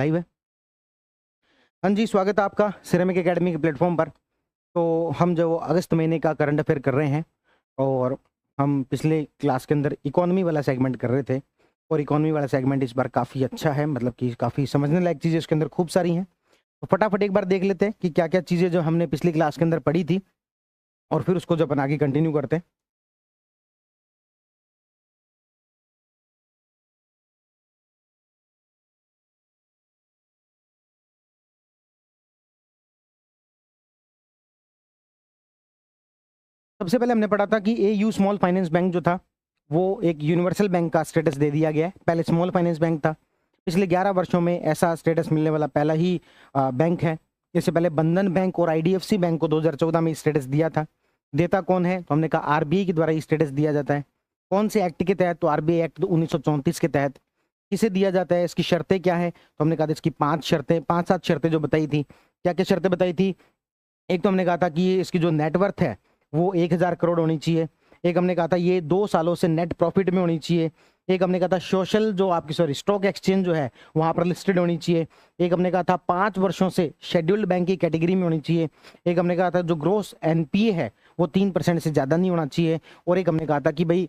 Live है। हाँ जी, स्वागत है आपका सिरेमिक एकेडमी के प्लेटफॉर्म पर। तो हम जो अगस्त महीने का करंट अफेयर कर रहे हैं, और हम पिछले क्लास के अंदर इकोनॉमी वाला सेगमेंट कर रहे थे, और इकोनॉमी वाला सेगमेंट इस बार काफ़ी अच्छा है, मतलब कि काफ़ी समझने लायक चीज़ें इसके अंदर खूब सारी हैं। तो फटाफट एक बार देख लेते हैं कि क्या क्या चीज़ें जो हमने पिछली क्लास के अंदर पढ़ी थी, और फिर उसको जो अपन आगे कंटिन्यू करते हैं। सबसे पहले हमने पढ़ा था कि AU स्मॉल फाइनेंस बैंक जो था, वो एक यूनिवर्सल बैंक का स्टेटस दे दिया गया है। पहले स्मॉल फाइनेंस बैंक था, पिछले 11 वर्षों में ऐसा स्टेटस मिलने वाला पहला ही बैंक है। इससे पहले बंधन बैंक और IDFC बैंक को 2014 में स्टेटस दिया था। देता कौन है? तो हमने कहा RBI के द्वारा ये स्टेटस दिया जाता है। कौन से एक्ट के तहत? तो RBI एक्ट 1934 के तहत। किसे दिया जाता है? इसकी शर्तें क्या है? तो हमने कहा था इसकी 5 शर्तें जो बताई थी। क्या क्या शर्तें बताई थी? एक तो हमने कहा था कि ये इसकी जो नेटवर्थ है वो 1000 करोड़ होनी चाहिए। एक हमने कहा था ये 2 सालों से नेट प्रॉफिट में होनी चाहिए। एक हमने कहा था सोशल जो आपकी स्टॉक एक्सचेंज जो है वहां पर लिस्टेड होनी चाहिए। एक हमने कहा था 5 वर्षों से शेड्यूल्ड बैंक की कैटेगरी में होनी चाहिए। एक हमने कहा था जो ग्रोस NPA है वो 3% से ज्यादा नहीं होना चाहिए। और एक हमने कहा था कि भाई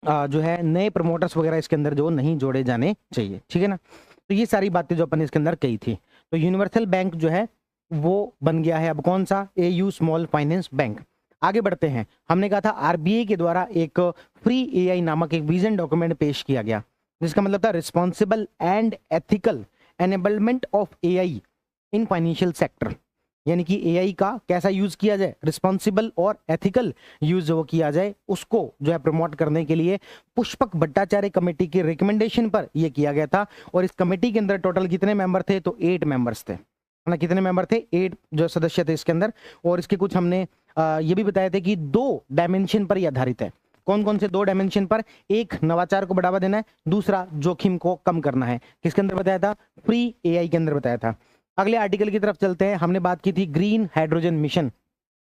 जो है नए प्रमोटर्स वगैरह इसके अंदर जो नहीं जोड़े जाने चाहिए। ठीक है ना? तो ये सारी बातें जो अपन ने इसके अंदर कही थी। तो यूनिवर्सल बैंक जो है वो बन गया है अब कौन सा? AU small finance bank. आगे बढ़ते हैं। हमने कहा था RBI के द्वारा एक फ्री AI नामक एक विजन डॉक्यूमेंट पेश किया गया, जिसका मतलब था responsible and ethical enablement of AI in financial sector. यानी कि AI का कैसा यूज किया जाए, रिस्पॉन्सिबल और एथिकल यूज वो किया जाए, उसको जो है प्रमोट करने के लिए पुष्पक भट्टाचार्य कमेटी के रिकमेंडेशन पर यह किया गया था। और इस कमेटी के अंदर टोटल कितने मेंबर थे? तो 8 मेंबर्स थे। है ना? कितने मेंबर थे? 8 जो सदस्य थे इसके अंदर। और इसके कुछ हमने ये भी बताया था कि 2 डायमेंशन पर यह आधारित है। कौन कौन से 2 डायमेंशन पर? एक, नवाचार को बढ़ावा देना है। दूसरा, जोखिम को कम करना है। किसके अंदर बताया था? फ्री AI के अंदर बताया था। अगले आर्टिकल की तरफ चलते हैं। हमने बात की थी ग्रीन हाइड्रोजन मिशन,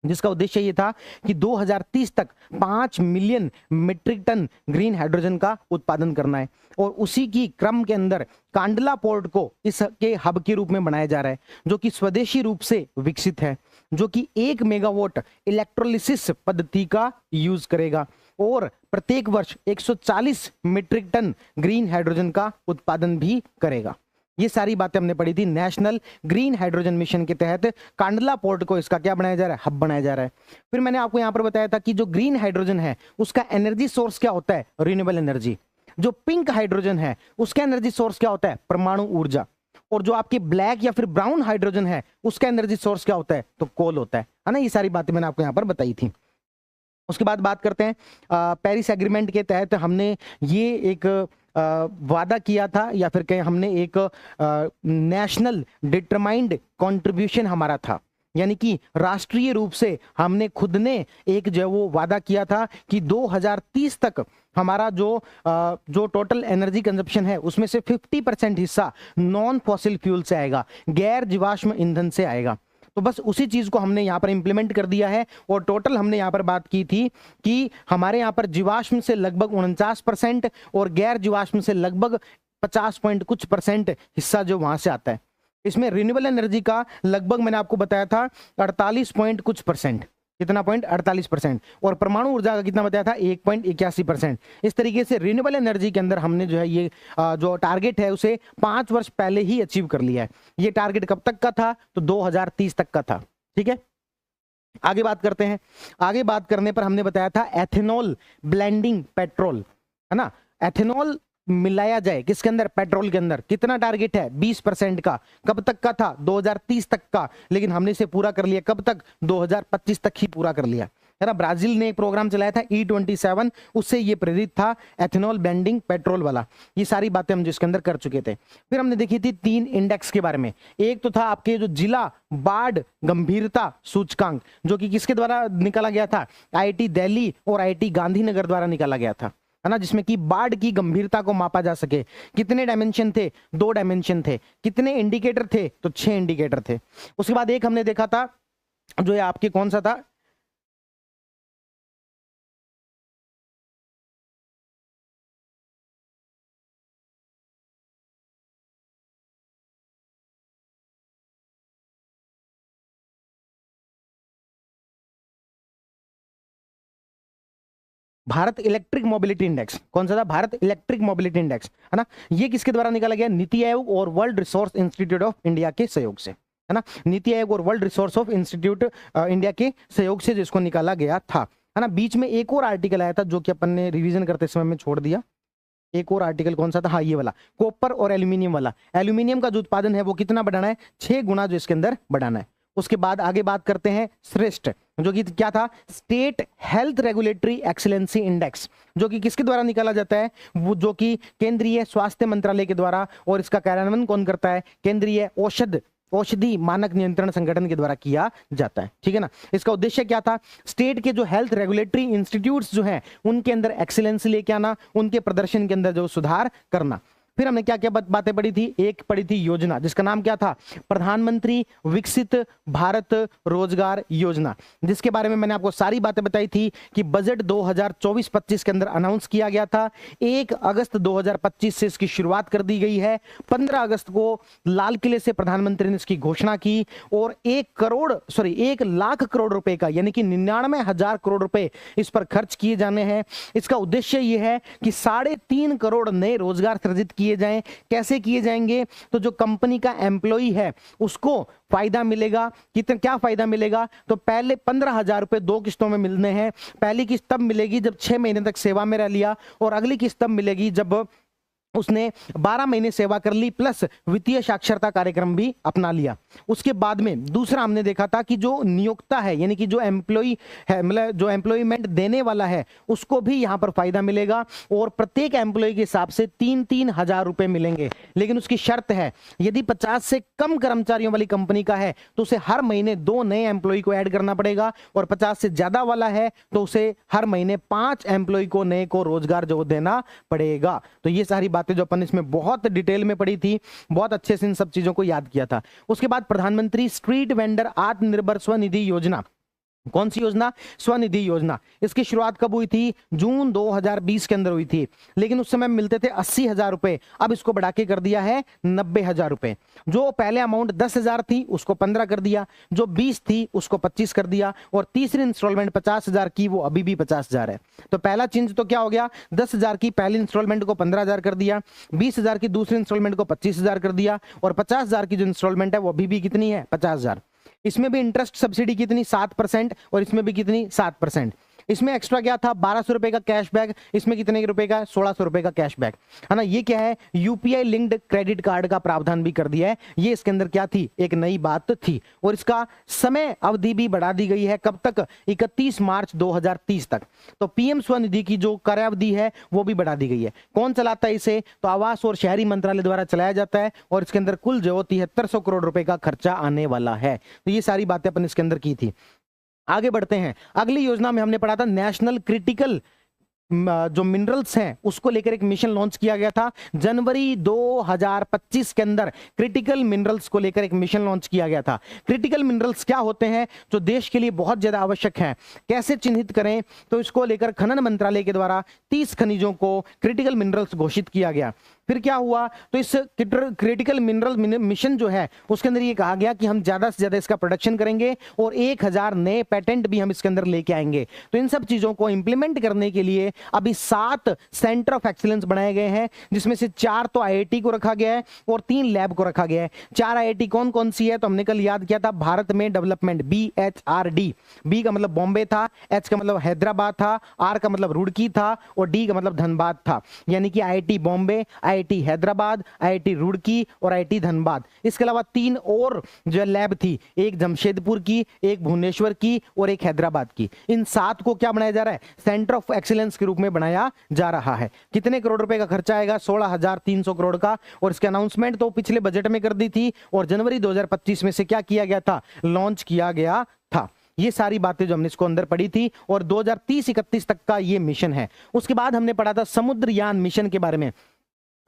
जिसका उद्देश्य ये था कि 2030 तक 5 million metric ton green hydrogen का उत्पादन करना है। और उसी की क्रम के अंदर कांडला पोर्ट को इसके हब के रूप में बनाया जा रहा है, जो कि स्वदेशी रूप से विकसित है, जो कि 1 मेगावाट इलेक्ट्रोलिसिस पद्धति का यूज करेगा, और प्रत्येक वर्ष 140 मीट्रिक टन ग्रीन हाइड्रोजन का उत्पादन भी करेगा। ये सारी बातें हमने पढ़ी थी। नेशनल ग्रीन हाइड्रोजन मिशन के तहत कांडला पोर्ट को इसका क्या बनाया जा रहा है? हब बनाया जा रहा है। फिर मैंने आपको यहां पर बताया था कि जो ग्रीन हाइड्रोजन है उसका एनर्जी सोर्स क्या होता है? Renewable energy. जो पिंक हाइड्रोजन है उसका एनर्जी सोर्स क्या होता है? परमाणु ऊर्जा। और जो आपके ब्लैक या फिर ब्राउन हाइड्रोजन है उसका एनर्जी सोर्स क्या होता है? तो कोल होता है ना? ये सारी बातें मैंने आपको यहां पर बताई थी। उसके बाद बात करते हैं पेरिस एग्रीमेंट के तहत हमने ये एक वादा किया था, या फिर कहें हमने एक नेशनल डिटरमाइंड कंट्रीब्यूशन हमारा था। यानी कि राष्ट्रीय रूप से हमने खुद ने एक जो वो वादा किया था कि 2030 तक हमारा जो टोटल एनर्जी कंजप्शन है उसमें से 50% हिस्सा नॉन फॉसिल फ्यूल से आएगा, गैर जीवाश्म ईंधन से आएगा। तो बस उसी चीज को हमने यहां पर इंप्लीमेंट कर दिया है। और टोटल हमने यहां पर बात की थी कि हमारे यहां पर जीवाश्म से लगभग 49% और गैर जीवाश्म से लगभग 50 पॉइंट कुछ परसेंट हिस्सा जो वहां से आता है। इसमें रिन्यूएबल एनर्जी का लगभग मैंने आपको बताया था 48 पॉइंट कुछ परसेंट। कितना? 48%। और परमाणु ऊर्जा का कितना बताया था? 1.81%। इस तरीके से रिन्यूएबल एनर्जी के अंदर हमने जो है ये जो टारगेट है उसे 5 वर्ष पहले ही अचीव कर लिया है। ये टारगेट कब तक का था? तो 2030 तक का था। ठीक है, आगे बात करते हैं। आगे बात करने पर हमने बताया था एथेनॉल ब्लेंडिंग पेट्रोल, है ना? एथेनॉल मिलाया जाए किसके अंदर? पेट्रोल के अंदर। कितना टारगेट है? 20% का। कब तक का था? 2030 तक का। लेकिन हमने इसे पूरा कर लिया कब तक? 2025 तक ही पूरा कर लिया, है ना? ब्राजील ने एक प्रोग्राम चलाया था E27, उससे ये प्रेरित था एथेनॉल ब्लेंडिंग पेट्रोल वाला। ये सारी बातें हम जिसके अंदर कर चुके थे। फिर हमने देखी थी 3 इंडेक्स के बारे में। एक तो था आपके जो जिला बाढ़ गंभीरता सूचकांक, जो कि किसके द्वारा निकाला गया था? IIT दिल्ली और IIT गांधीनगर द्वारा निकाला गया था, है ना? जिसमें कि बाढ़ की गंभीरता को मापा जा सके। कितने डायमेंशन थे? 2 डायमेंशन थे। कितने इंडिकेटर थे? तो 6 इंडिकेटर थे। उसके बाद एक हमने देखा था जो है आपके कौन सा था? Bharat electric mobility index. कौन सा था? भारत इलेक्ट्रिक मोबिलिटी इंडेक्स, है ना। ये किसके द्वारा निकाला गया? नीति आयोग और world resource institute of India के सहयोग से, है ना। नीति आयोग और world resource of institute India के सहयोग से जिसको निकाला गया था, है ना। बीच में एक और आर्टिकल आया था जो कि अपन ने रिवीजन करते समय में छोड़ दिया। एक और आर्टिकल कौन सा था? हाँ, ये वाला, कॉपर और एल्यूमिनियम वाला। एल्यूमिनियम का जो उत्पादन है वो कितना बढ़ाना है? 6 गुना जो इसके अंदर बढ़ाना है। उसके बाद आगे बात करते हैं श्रेष्ठ, जो कि क्या था? State health regulatory excellency index, जो कि किसके द्वारा निकाला जाता है? वो जो कि केंद्रीय स्वास्थ्य मंत्रालय के द्वारा, और इसका कार्यान्वयन कौन करता है? केंद्रीय औषधि मानक नियंत्रण संगठन के द्वारा किया जाता है, ठीक है ना। इसका उद्देश्य क्या था? स्टेट के जो हेल्थ रेगुलेटरी इंस्टीट्यूट्स जो हैं उनके अंदर एक्सीलेंस लेके आना, उनके प्रदर्शन के अंदर जो सुधार करना। फिर हमने क्या क्या बातें पढ़ी थी? एक पढ़ी थी योजना, जिसका नाम क्या था? प्रधानमंत्री विकसित भारत रोजगार योजना, जिसके बारे में मैंने आपको सारी बातें बताई थी कि बजट 2024-25 के अंदर अनाउंस किया गया था। 1 अगस्त 2025 से इसकी शुरुआत कर दी गई है। 15 अगस्त को लाल किले से प्रधानमंत्री ने इसकी घोषणा की, और 1 लाख करोड़ रुपए का, यानी कि 99,000 करोड़ रुपए इस पर खर्च किए जाने हैं। इसका उद्देश्य यह है कि 3.5 करोड़ नए रोजगार सृजित किए जाएं। कैसे किए जाएंगे? तो जो कंपनी का एम्प्लॉई है उसको फायदा मिलेगा। कितना, क्या फायदा मिलेगा? तो पहले 15,000 रुपए 2 किस्तों में मिलने हैं। पहली किस्त तब मिलेगी जब 6 महीने तक सेवा में रह लिया, और अगली किस्त तब मिलेगी जब उसने 12 महीने सेवा कर ली, प्लस वित्तीय साक्षरता कार्यक्रम भी अपना लिया। उसके बाद में दूसरा हमने देखा था कि जो नियोक्ता है, यानी कि जो एम्प्लॉई है, मतलब जो एम्प्लॉयमेंट देने वाला है, उसको भी यहां पर फायदा मिलेगा, और प्रत्येक एम्प्लॉय के हिसाब से 3-3 हजार रुपए मिलेंगे। लेकिन उसकी शर्त है, यदि 50 से कम कर्मचारियों वाली कंपनी का है तो उसे हर महीने 2 नए एम्प्लॉय को ऐड करना पड़ेगा, और 50 से ज्यादा वाला है तो उसे हर महीने 5 एम्प्लॉय को नए को रोजगार जो देना पड़ेगा। तो ये सारी बातें जो अपन इसमें बहुत डिटेल में पढ़ी थी, बहुत अच्छे से इन सब चीजों को याद किया था। उसके बाद प्रधानमंत्री स्ट्रीट वेंडर आत्मनिर्भर स्वनिधि योजना। कौन सी योजना? स्वनिधि योजना। इसकी शुरुआत कब हुई थी? जून 2020 के अंदर हुई थी, लेकिन उस समय मिलते थे 80,000 रुपए, अब इसको बढ़ा के कर दिया है 90,000 रुपए। जो पहले अमाउंट 10,000 थी उसको 15 कर दिया, जो 20 थी उसको 25 कर दिया, और तीसरी इंस्टॉलमेंट 50,000 की वो अभी भी 50,000 है। तो पहला चेंज तो क्या हो गया? 10,000 की पहली इंस्टॉलमेंट को 15,000 कर दिया, 20,000 की दूसरी इंस्टॉलमेंट को 25,000 कर दिया, और 50,000 की जो इंस्टॉलमेंट है वो अभी भी कितनी है? 50,000। इसमें भी इंटरेस्ट सब्सिडी कितनी? 7%, और इसमें भी कितनी? 7%। इसमें एक्स्ट्रा क्या था? 1200 रुपए का कैशबैक। इसमें कितने रुपए का? 1600 रुपए का कैशबैक, है ना। ये क्या है? यूपीआई लिंक्ड क्रेडिट कार्ड का प्रावधान भी कर दिया है। ये इसके अंदर क्या थी? एक नई बात थी, और इसका समय अवधि भी बढ़ा दी गई है। कब तक? 31 मार्च 2030 तक। तो पीएम स्वनिधि की जो कार्यावधि है वो भी बढ़ा दी गई है। कौन चलाता है इसे? तो आवास और शहरी मंत्रालय द्वारा चलाया जाता है, और इसके अंदर कुल जो 7300 करोड़ रुपए का खर्चा आने वाला है। तो ये सारी बातें अपन इसके अंदर की थी। आगे बढ़ते हैं। अगली योजना में हमने पढ़ा था नेशनल क्रिटिकल जो मिनरल्स हैं उसको लेकर एक मिशन लॉन्च किया गया था। जनवरी 2025 के अंदर क्रिटिकल मिनरल्स को लेकर एक मिशन लॉन्च किया गया था। क्रिटिकल मिनरल्स क्या होते हैं जो देश के लिए बहुत ज्यादा आवश्यक हैं, कैसे चिन्हित करें? तो इसको लेकर खनन मंत्रालय के द्वारा 30 खनिजों को क्रिटिकल मिनरल्स घोषित किया गया। फिर क्या हुआ? तो इस क्रिटिकल मिनरल मिशन जो है उसके अंदर ये कहा गया कि हम ज्यादा से ज्यादा इसका प्रोडक्शन करेंगे, और 1000 नए पेटेंट भी हम इसके अंदर लेके आएंगे। तो इन सब चीजों को इंप्लीमेंट करने के लिए अभी 7 सेंटर ऑफ एक्सीलेंस बनाए गए हैं, जिसमें से 4 तो आईआईटी को रखा गया है और 3 लैब को रखा गया है। 4 आईआईटी कौन कौन सी है? तो हमने कल याद किया था, भारत में डेवलपमेंट, BHRD। बी का मतलब बॉम्बे था, एच का मतलब हैदराबाद था, आर का मतलब रुड़की था, और डी का मतलब धनबाद था। यानी कि IIT Bombay, IIT Hyderabad, IIT Roorkee और आईआईटी धनबाद। इसके अलावा 3 और जो लैब थी, एक जमशेदपुर की, एक भुवनेश्वर की और एक हैदराबाद की। इन 7 को क्या बनाया जा रहा है? सेंटर ऑफ एक्सीलेंस के रूप में बनाया जा रहा है। कितने करोड़ रुपए का खर्चा आएगा? 16,300 करोड़ का। और इसके अनाउंसमेंट तो पिछले बजट में कर दी थी, और जनवरी 2025 में से क्या किया गया था? लॉन्च किया गया था। ये सारी बातें जो हमने इसको अंदर पढ़ी थी, और 2030-31 तक का ये मिशन है। उसके बाद हमने पढ़ा था समुद्रयान मिशन के बारे में।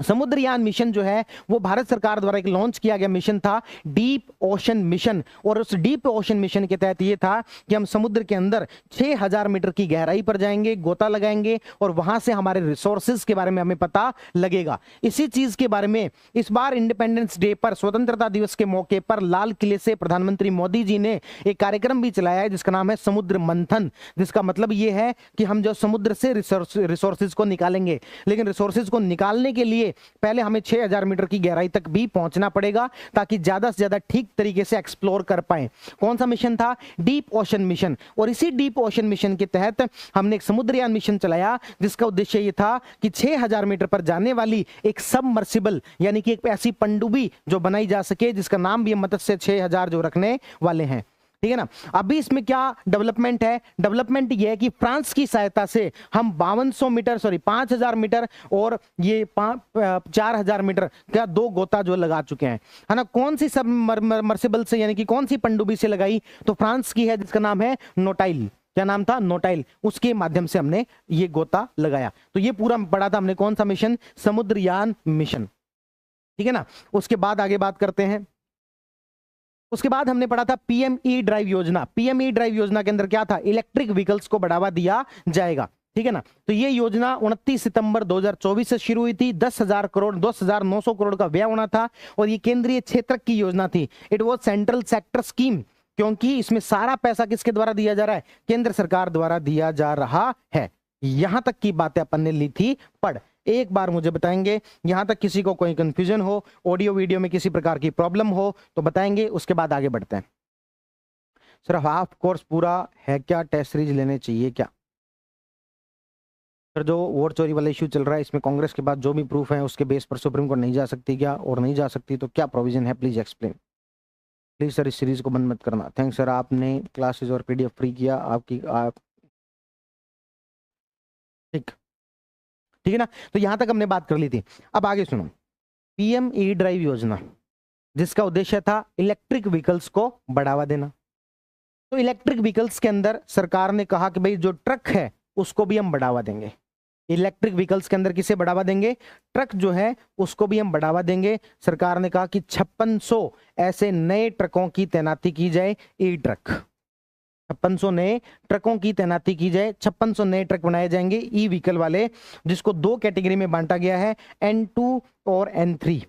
समुद्रयान मिशन जो है वो भारत सरकार द्वारा एक लॉन्च किया गया मिशन था, डीप ओशन मिशन। और उस डीप ओशन मिशन के तहत ये था कि हम समुद्र के अंदर 6000 मीटर की गहराई पर जाएंगे, गोता लगाएंगे और वहां से हमारे रिसोर्सेज के बारे में हमें पता लगेगा। इसी चीज के बारे में इस बार इंडिपेंडेंस डे पर, स्वतंत्रता दिवस के मौके पर लाल किले से प्रधानमंत्री मोदी जी ने एक कार्यक्रम भी चलाया है जिसका नाम है समुद्र मंथन, जिसका मतलब ये है कि हम जो समुद्र से रिसोर्सेज को निकालेंगे, लेकिन रिसोर्सेज को निकालने के लिए पहले हमें 6000 मीटर की गहराई तक भी पहुंचना पड़ेगा ताकि ज्यादा से ज्यादा ठीक तरीके से एक्सप्लोर कर पाए। कौन सा मिशन था? Deep ocean mission. और इसी डीप ओशन मिशन के तहत हमने एक समुद्रयान मिशन चलाया जिसका उद्देश्य यह था कि 6000 मीटर पर जाने वाली एक सबमर्सिबल यानी कि एक ऐसी पनडुब्बी जो बनाई जा सके जिसका नाम भी मत्स्य 6000 जो रखने वाले हैं, ठीक है ना। अभी इसमें क्या डेवलपमेंट है? डेवलपमेंट ये है कि फ्रांस की सहायता से हम 5000 मीटर और ये 4000 मीटर का 2 गोता जो लगा चुके हैं, है ना। कौन सी सबमर्सिबल से यानी कि कौन सी पनडुब्बी से लगाई? तो फ्रांस की है जिसका नाम है नोटाइल। क्या नाम था? नोटाइल। उसके माध्यम से हमने ये गोता लगाया। तो ये पूरा पढ़ा था हमने कौन सा मिशन? समुद्रयान मिशन, ठीक है ना। उसके बाद आगे बात करते हैं। उसके बाद हमने पढ़ा था पीएमई ड्राइव योजना। पीएमई ड्राइव योजना के अंदर क्या था? इलेक्ट्रिक व्हीकल्स को बढ़ावा दिया जाएगा, ठीक है ना। तो ये योजना 29 सितंबर 2024 से शुरू हुई थी। 10,900 करोड़ का व्यय होना था और ये केंद्रीय क्षेत्र की योजना थी। It was central sector scheme, क्योंकि इसमें सारा पैसा किसके द्वारा दिया जा रहा है? केंद्र सरकार द्वारा दिया जा रहा है। यहां तक की बातें अपन ने ली थी पढ़। एक बार मुझे बताएंगे, यहां तक किसी को कोई कंफ्यूजन हो, ऑडियो वीडियो में किसी प्रकार की प्रॉब्लम हो तो बताएंगे, उसके बाद आगे बढ़ते हैं। सर हाफ कोर्स पूरा है क्या? टेस्ट सीरीज लेने चाहिए क्या? सर जो वोट चोरी वाला इश्यू चल रहा है इसमें कांग्रेस के बाद जो भी प्रूफ है उसके बेस पर सुप्रीम कोर्ट नहीं जा सकती क्या? और नहीं जा सकती तो क्या प्रोविजन है? Please explain. प्लीज सर इस सीरीज को बंद मत करना। थैंक्स सर, आपने क्लासेज और पीडीएफ फ्री किया। आप ठीक है ना। तो यहां तक हमने बात कर ली थी। अब आगे सुनो, पीएमई ड्राइव योजना जिसका उद्देश्य था इलेक्ट्रिक व्हीकल्स को बढ़ावा देना। तो इलेक्ट्रिक व्हीकल्स के अंदर सरकार ने कहा कि भाई जो ट्रक है उसको भी हम बढ़ावा देंगे। इलेक्ट्रिक व्हीकल्स के अंदर किसे बढ़ावा देंगे? ट्रक जो है उसको भी हम बढ़ावा देंगे। सरकार ने कहा कि 5600 ऐसे नए ट्रकों की तैनाती की जाए, ई ट्रक। 5600 नए ट्रकों की तैनाती की जाए। 5600 नए ट्रक बनाए जाएंगे ई व्हीकल वाले, जिसको 2 कैटेगरी में बांटा गया है, N2 और N3।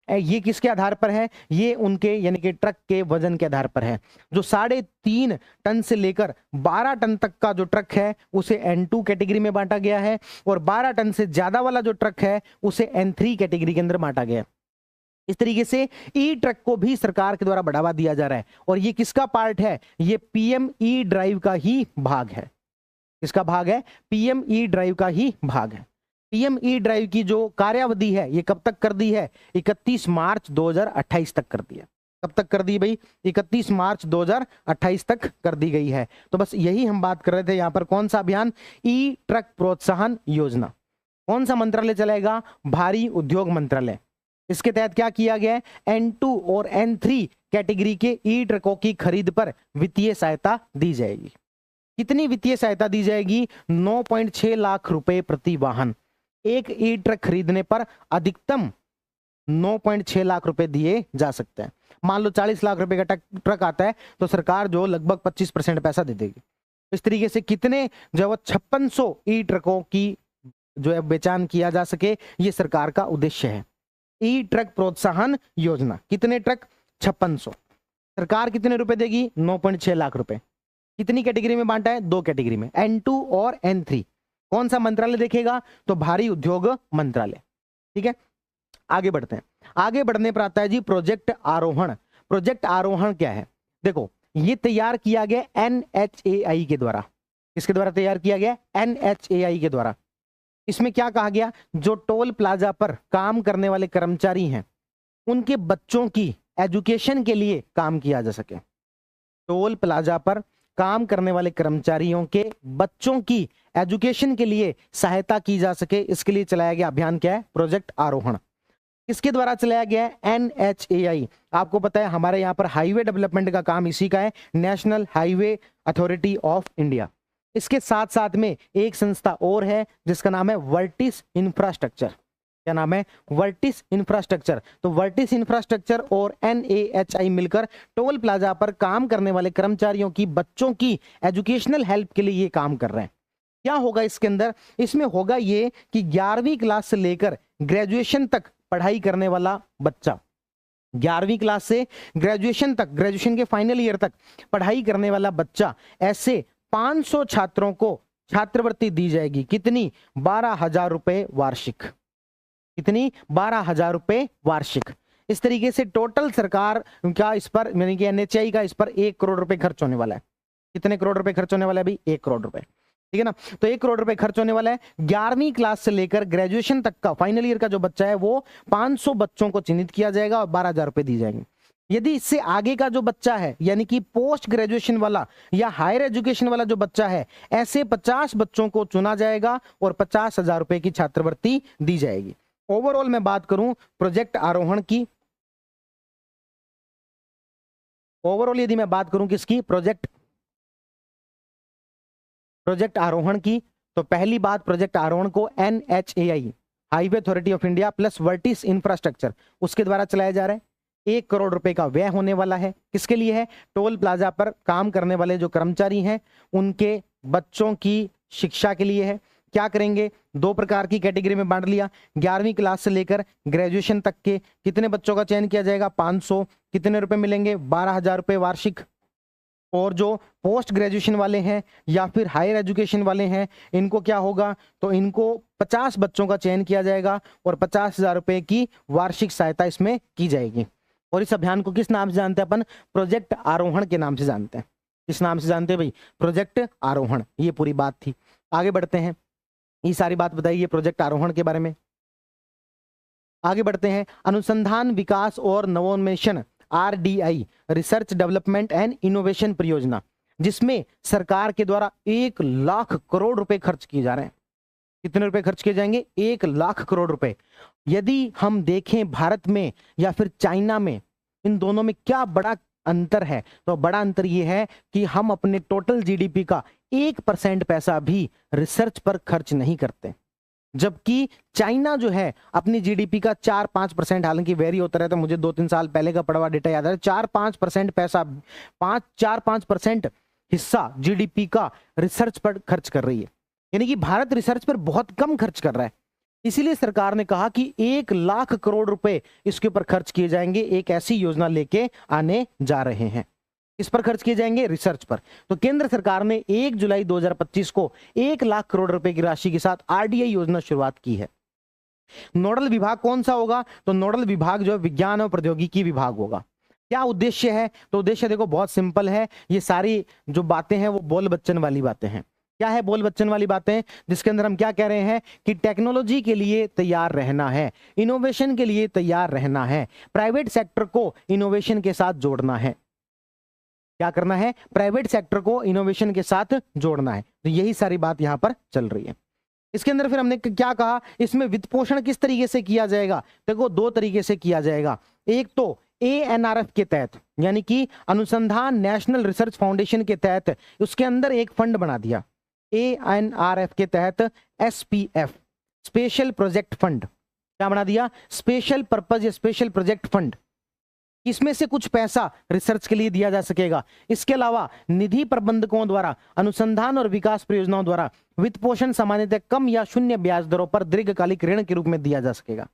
ये किसके आधार पर है? ये उनके यानी कि ट्रक के वजन के आधार पर है। जो 3.5 टन से लेकर 12 टन तक का जो ट्रक है उसे N2 कैटेगरी में बांटा गया है और 12 टन से ज्यादा वाला जो ट्रक है उसे N3 कैटेगरी के अंदर बांटा गया है। इस तरीके से ई ट्रक को भी सरकार के द्वारा बढ़ावा दिया जा रहा है। और ये किसका पार्ट है? ये पीएमई ड्राइव का ही भाग है। किसका भाग है? पीएमई ड्राइव का ही भाग है। पीएमई ड्राइव की जो कार्यावधि है ये कब तक कर दी है? 31 मार्च 2028 तक कर दी है। कब तक कर दी भाई? 31 मार्च 2028 तक कर दी गई है। तो बस यही हम बात कर रहे थे। यहां पर कौन सा अभियान? ई ट्रक प्रोत्साहन योजना। कौन सा मंत्रालय चलाएगा? भारी उद्योग मंत्रालय। इसके तहत क्या किया गया है? N2 और N3 कैटेगरी के ई ट्रकों की खरीद पर वित्तीय सहायता दी जाएगी। कितनी वित्तीय सहायता दी जाएगी? 9.6 लाख रुपए प्रति वाहन। एक ई ट्रक खरीदने पर अधिकतम 9.6 लाख रुपए दिए जा सकते हैं। मान लो 40 लाख रुपए का ट्रक आता है तो सरकार जो लगभग 25% पैसा दे देगी। इस तरीके से कितने जो 5600 ई ट्रकों की जो है बेचान किया जा सके, ये सरकार का उद्देश्य है। ई ट्रक प्रोत्साहन योजना। कितने ट्रक? 5600। सरकार कितने रुपए देगी? 9.6 लाख रुपए। कितनी कैटेगरी में बांटा है? 2 कैटेगरी में, N2 और N3। कौन सा मंत्रालय देखेगा? तो भारी उद्योग मंत्रालय। ठीक है, आगे बढ़ते हैं। आगे बढ़ने पर आता है जी प्रोजेक्ट आरोहण। प्रोजेक्ट आरोहण क्या है? देखो, ये तैयार किया गया NHAI के द्वारा। किसके द्वारा तैयार किया गया? NHAI के द्वारा। इसमें क्या कहा गया? जो टोल प्लाजा पर काम करने वाले कर्मचारी हैं उनके बच्चों की एजुकेशन के लिए काम किया जा सके। टोल प्लाजा पर काम करने वाले कर्मचारियों के बच्चों की एजुकेशन के लिए सहायता की जा सके, इसके लिए चलाया गया अभियान क्या है? प्रोजेक्ट आरोहण। किसके द्वारा चलाया गया है? NHAI। आपको पता है हमारे यहाँ पर हाईवे डेवलपमेंट का काम इसी का है, national highway authority of India. इसके साथ साथ में एक संस्था और है जिसका नाम है वर्टिस इंफ्रास्ट्रक्चर। क्या नाम है, वर्टिस इंफ्रास्ट्रक्चर। तो वर्टिस इंफ्रास्ट्रक्चर और NAHI मिलकर टोल प्लाजा पर काम करने वाले कर्मचारियों की बच्चों की एजुकेशनल हेल्प के लिए ये काम कर रहे हैं। क्या होगा इसके अंदर, इसमें होगा ये कि 11वीं क्लास से लेकर ग्रेजुएशन तक पढ़ाई करने वाला बच्चा, 11वीं क्लास से ग्रेजुएशन तक, ग्रेजुएशन के फाइनल ईयर तक पढ़ाई करने वाला बच्चा, ऐसे 500 छात्रों को छात्रवृत्ति दी जाएगी। कितनी, 12,000 रुपए वार्षिक। कितनी, 12,000 रुपए वार्षिक। इस तरीके से टोटल सरकार का इस पर, यानी कि NHI का इस पर 1 करोड़ रुपए खर्च होने वाला है। कितने करोड़ रुपए खर्च होने वाला है भाई, 1 करोड़ रुपए, ठीक है ना। तो 1 करोड़ रुपए खर्च होने वाला है। 11वीं क्लास से लेकर ग्रेजुएशन तक का फाइनल ईयर का जो बच्चा है वो 500 बच्चों को चिन्हित किया जाएगा और 12,000 रुपए दी जाएंगे। यदि इससे आगे का जो बच्चा है, यानी कि पोस्ट ग्रेजुएशन वाला या हायर एजुकेशन वाला जो बच्चा है, ऐसे 50 बच्चों को चुना जाएगा और 50,000 रुपए की छात्रवृत्ति दी जाएगी। ओवरऑल मैं बात करूं प्रोजेक्ट आरोहण की, ओवरऑल यदि मैं बात करूं किसकी, प्रोजेक्ट आरोहण की, तो पहली बात, प्रोजेक्ट आरोहण को NHAI, highway authority of India plus Vertis infrastructure, उसके द्वारा चलाया जा रहा है। 1 करोड़ रुपए का व्यय होने वाला है। किसके लिए है, टोल प्लाजा पर काम करने वाले जो कर्मचारी हैं उनके बच्चों की शिक्षा के लिए है। क्या करेंगे, 2 प्रकार की कैटेगरी में बांट लिया। 11वीं क्लास से लेकर ग्रेजुएशन तक के कितने बच्चों का चयन किया जाएगा, 500, कितने रुपए मिलेंगे, 12,000 रुपए वार्षिक। और जो पोस्ट ग्रेजुएशन वाले हैं या फिर हायर एजुकेशन वाले हैं, इनको क्या होगा, तो इनको 50 बच्चों का चयन किया जाएगा और 50,000 रुपए की वार्षिक सहायता इसमें की जाएगी। और इस अभियान को किस नाम से जानते हैं अपन, प्रोजेक्ट आरोहण के नाम से जानते हैं। किस नाम से जानते हैं भाई, प्रोजेक्ट आरोहण। ये पूरी बात थी। आगे बढ़ते हैं, ये सारी बात बताइए प्रोजेक्ट आरोहण के बारे में। आगे बढ़ते हैं, अनुसंधान विकास और नवोन्मेषण RDI, research development and innovation परियोजना, जिसमें सरकार के द्वारा 1 लाख करोड़ रुपए खर्च किए जा रहे हैं। कितने रुपए खर्च किए जाएंगे, 1 लाख करोड़ रुपए। यदि हम देखें भारत में या फिर चाइना में, इन दोनों में क्या बड़ा अंतर है, तो बड़ा अंतर यह है कि हम अपने टोटल GDP का 1% पैसा भी रिसर्च पर खर्च नहीं करते, जबकि चाइना जो है अपनी GDP का 4-5%, हालांकि वेरी होता रहता है, मुझे 2-3 साल पहले का पड़ा हुआ डेटा याद है, 4-5% पैसा, 4-5% हिस्सा GDP का रिसर्च पर खर्च कर रही है। यानी कि भारत रिसर्च पर बहुत कम खर्च कर रहा है। इसीलिए सरकार ने कहा कि 1 लाख करोड़ रुपए इसके ऊपर खर्च किए जाएंगे। एक ऐसी योजना लेके आने जा रहे हैं। इस पर खर्च किए जाएंगे, रिसर्च पर। तो केंद्र सरकार ने 1 जुलाई 2025 को 1 लाख करोड़ रुपए की राशि के साथ RDI योजना शुरुआत की है। नोडल विभाग कौन सा होगा, तो नोडल विभाग जो है विज्ञान और प्रौद्योगिकी विभाग होगा। क्या उद्देश्य है, तो उद्देश्य देखो बहुत सिंपल है। ये सारी जो बातें हैं वो बोल बच्चन वाली बातें हैं। क्या है बोल बच्चन वाली बातें, जिसके अंदर हम क्या कह रहे हैं कि टेक्नोलॉजी के लिए तैयार रहना है, इनोवेशन के लिए तैयार रहना है, प्राइवेट सेक्टर को इनोवेशन के साथ जोड़ना है। क्या करना है, प्राइवेट सेक्टर को इनोवेशन के साथ जोड़ना है। तो यही सारी बात यहां पर चल रही है। इसके अंदर फिर हमने क्या कहा, इसमें वित्त पोषण किस तरीके से किया जाएगा, देखो 2 तरीके से किया जाएगा। एक तो ANRF के तहत, यानी कि अनुसंधान नेशनल रिसर्च फाउंडेशन के तहत, उसके अंदर एक फंड बना दिया। ANRF के तहत SPF, स्पेशल प्रोजेक्ट फंड, क्या बना दिया, स्पेशल पर्पज या स्पेशल प्रोजेक्ट फंड। इसमें से कुछ पैसा रिसर्च के लिए दिया जा सकेगा। इसके अलावा निधि प्रबंधकों द्वारा अनुसंधान और विकास परियोजनाओं द्वारा वित्त पोषण सामान्यतः कम या शून्य ब्याज दरों पर दीर्घकालिक ऋण के रूप में दिया जा सकेगा।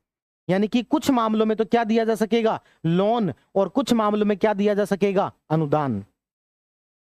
यानी कि कुछ मामलों में तो क्या दिया जा सकेगा, लोन, और कुछ मामलों में क्या दिया जा सकेगा, अनुदान।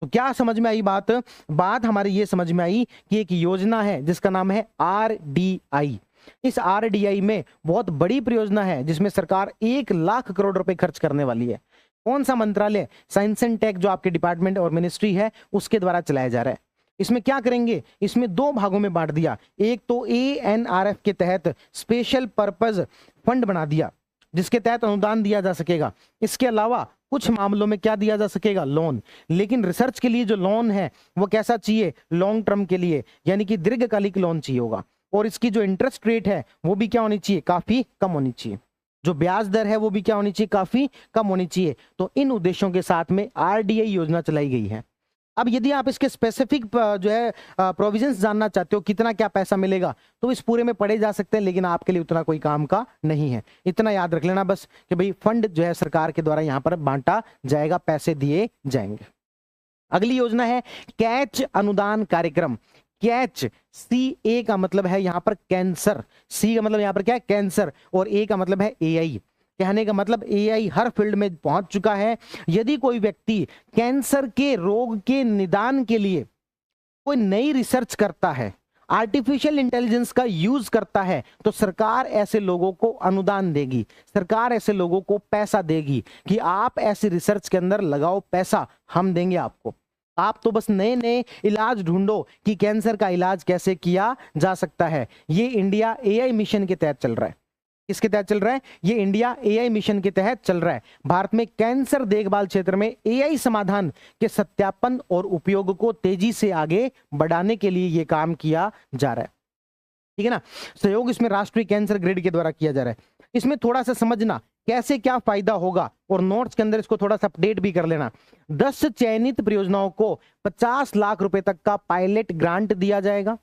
तो क्या समझ में आई बात हमारी ये समझ में आई कि एक योजना है जिसका नाम है RDI। इस RDI में बहुत बड़ी परियोजना है जिसमें सरकार 1 लाख करोड़ रुपए खर्च करने वाली है। कौन सा मंत्रालय, साइंस एंड टेक जो आपके डिपार्टमेंट और मिनिस्ट्री है उसके द्वारा चलाया जा रहा है। इसमें क्या करेंगे, इसमें 2 भागों में बांट दिया। एक तो ANRF के तहत स्पेशल पर्पज फंड बना दिया जिसके तहत अनुदान दिया जा सकेगा। इसके अलावा कुछ मामलों में क्या दिया जा सकेगा, लोन। लेकिन रिसर्च के लिए जो लोन है वो कैसा चाहिए, लॉन्ग टर्म के लिए, यानी कि दीर्घकालिक लोन चाहिए होगा। और इसकी जो इंटरेस्ट रेट है वो भी क्या होनी चाहिए, काफी कम होनी चाहिए। जो ब्याज दर है वो भी क्या होनी चाहिए, काफी कम होनी चाहिए। तो इन उद्देश्यों के साथ में RDI योजना चलाई गई है। अब यदि आप इसके स्पेसिफिक जो है प्रोविजंस जानना चाहते हो, कितना क्या पैसा मिलेगा, तो इस पूरे में पढ़े जा सकते हैं, लेकिन आपके लिए उतना कोई काम का नहीं है। इतना याद रख लेना बस कि भाई फंड जो है सरकार के द्वारा यहां पर बांटा जाएगा, पैसे दिए जाएंगे। अगली योजना है कैच अनुदान कार्यक्रम। कैच, CA का मतलब है यहां पर कैंसर, C का मतलब यहां पर क्या है कैंसर, और A का मतलब है AI। कहने का मतलब AI हर फील्ड में पहुंच चुका है। यदि कोई व्यक्ति कैंसर के रोग के निदान के लिए कोई नई रिसर्च करता है, आर्टिफिशियल इंटेलिजेंस का यूज करता है, तो सरकार ऐसे लोगों को अनुदान देगी, सरकार ऐसे लोगों को पैसा देगी कि आप ऐसी रिसर्च के अंदर लगाओ पैसा, हम देंगे आपको। आप तो बस नए नए इलाज ढूंढो कि कैंसर का इलाज कैसे किया जा सकता है। ये इंडिया AI मिशन के तहत चल रहा है। किसके तहत चल रहा है? ये इंडिया AI मिशन के तहत चल रहा है। भारत में कैंसर देखभाल क्षेत्र में AI समाधान के सत्यापन और उपयोग को तेजी से आगे बढ़ाने के लिए यह काम किया जा रहा है। ठीक है ना। सहयोग इसमें राष्ट्रीय कैंसर ग्रिड के द्वारा किया जा रहा है। इसमें थोड़ा सा समझना कैसे क्या फायदा होगा, और नोट्स के अंदर इसको थोड़ा सा अपडेट भी कर लेना। 10 चयनित परियोजनाओं को 50 लाख रुपए तक का पायलट ग्रांट दिया जाएगा,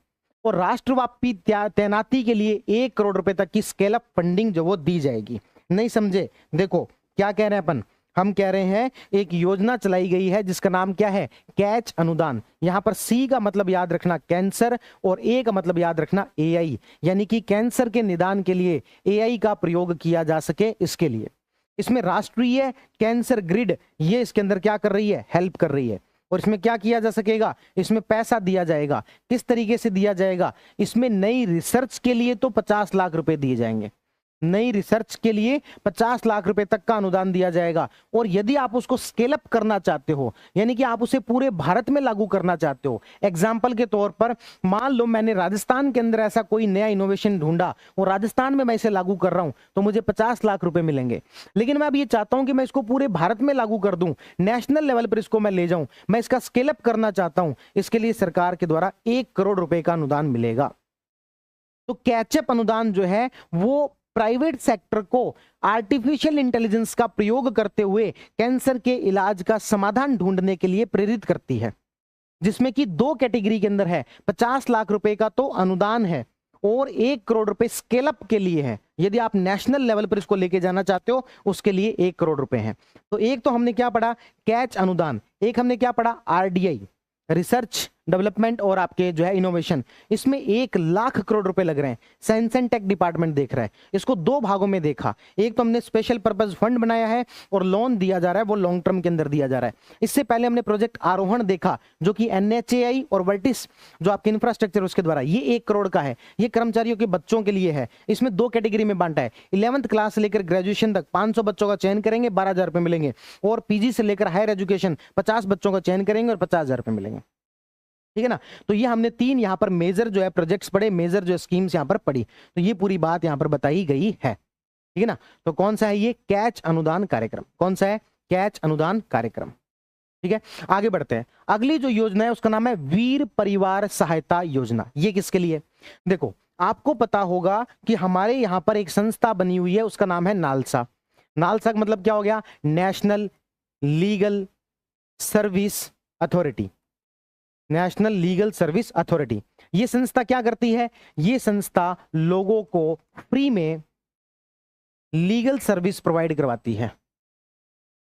और राष्ट्रव्यापी तैनाती के लिए 1 करोड़ रुपए तक की स्केल अप फंडिंग जो वो दी जाएगी। नहीं समझे? देखो क्या कह रहे हैं अपन, हम कह रहे हैं एक योजना चलाई गई है जिसका नाम क्या है? कैच अनुदान। यहां पर C का मतलब याद रखना कैंसर, और A का मतलब याद रखना AI, यानी कि कैंसर के निदान के लिए AI का प्रयोग किया जा सके, इसके लिए इसमें राष्ट्रीय कैंसर ग्रिड ये इसके अंदर क्या कर रही है? हेल्प कर रही है। और इसमें क्या किया जा सकेगा? इसमें पैसा दिया जाएगा। किस तरीके से दिया जाएगा? इसमें नई रिसर्च के लिए तो 50 लाख रुपए दिए जाएंगे, नई रिसर्च के लिए 50 लाख रुपए तक का अनुदान दिया जाएगा। और यदि आप उसको स्केल अप करना चाहते हो, यानी कि आप उसे पूरे भारत में लागू करना चाहते हो, एग्जांपल के तौर पर मान लो मैंने राजस्थान के अंदर ऐसा कोई नया इनोवेशन ढूंढा और राजस्थान में मैं इसे लागू कर रहा हूं, तो मुझे 50 लाख रुपए मिलेंगे। लेकिन मैं अब ये चाहता हूं कि मैं इसको पूरे भारत में लागू कर दूं, नेशनल लेवल पर इसको मैं ले जाऊं, मैं इसका स्केल अप करना चाहता हूं, इसके लिए सरकार के द्वारा 1 करोड़ रुपए का अनुदान मिलेगा। तो कैचअप अनुदान जो है वो प्राइवेट सेक्टर को आर्टिफिशियल इंटेलिजेंस का प्रयोग करते हुए कैंसर के इलाज का समाधान ढूंढने के लिए प्रेरित करती है, जिसमें कि 2 कैटेगरी के अंदर है। 50 लाख रुपए का तो अनुदान है और 1 करोड़ रुपए स्केल अप के लिए है। यदि आप नेशनल लेवल पर इसको लेके जाना चाहते हो उसके लिए 1 करोड़ रुपए है। तो एक तो हमने क्या पढ़ा? कैच अनुदान। एक हमने क्या पढ़ा? RDI, रिसर्च डेवलपमेंट और आपके जो है इनोवेशन। इसमें 1 लाख करोड़ रुपए लग रहे हैं। साइंस एंड टेक डिपार्टमेंट देख रहा है। इसको 2 भागों में देखा। एक तो हमने स्पेशल पर्पस फंड बनाया है और लोन दिया जा रहा है, वो लॉन्ग टर्म के अंदर दिया जा रहा है। इससे पहले हमने प्रोजेक्ट आरोहण देखा जो कि NHAI और वर्टिस जो आपके इंफ्रास्ट्रक्चर उसके द्वारा, ये 1 करोड़ का है। ये कर्मचारियों के बच्चों के लिए है। इसमें 2 कैटेगरी में बांटा है। 11th क्लास से लेकर ग्रेजुएशन तक 500 बच्चों का चयन करेंगे, 12,000 रुपए मिलेंगे। और PG से लेकर हायर एजुकेशन 50 बच्चों का चयन करेंगे और 50,000 रुपए मिलेंगे। ठीक है ना। तो ये हमने 3 यहां पर मेजर जो है प्रोजेक्ट्स पढ़े, मेजर जो स्कीम्स यहां पर पढ़ी। तो ये पूरी बात यहां पर बताई गई है। ठीक है ना। तो कौन सा है ये? कैच अनुदान कार्यक्रम। कौन सा है? कैच अनुदान कार्यक्रम। ठीक है, आगे बढ़ते हैं। अगली जो योजना है उसका नाम है वीर परिवार सहायता योजना। ये किसके लिए? देखो आपको पता होगा कि हमारे यहां पर एक संस्था बनी हुई है, उसका नाम है नालसा। नालसा का मतलब क्या हो गया? National legal service authority. National legal service authority. ये संस्था क्या करती है? ये संस्था लोगों को फ्री में लीगल सर्विस प्रोवाइड करवाती है।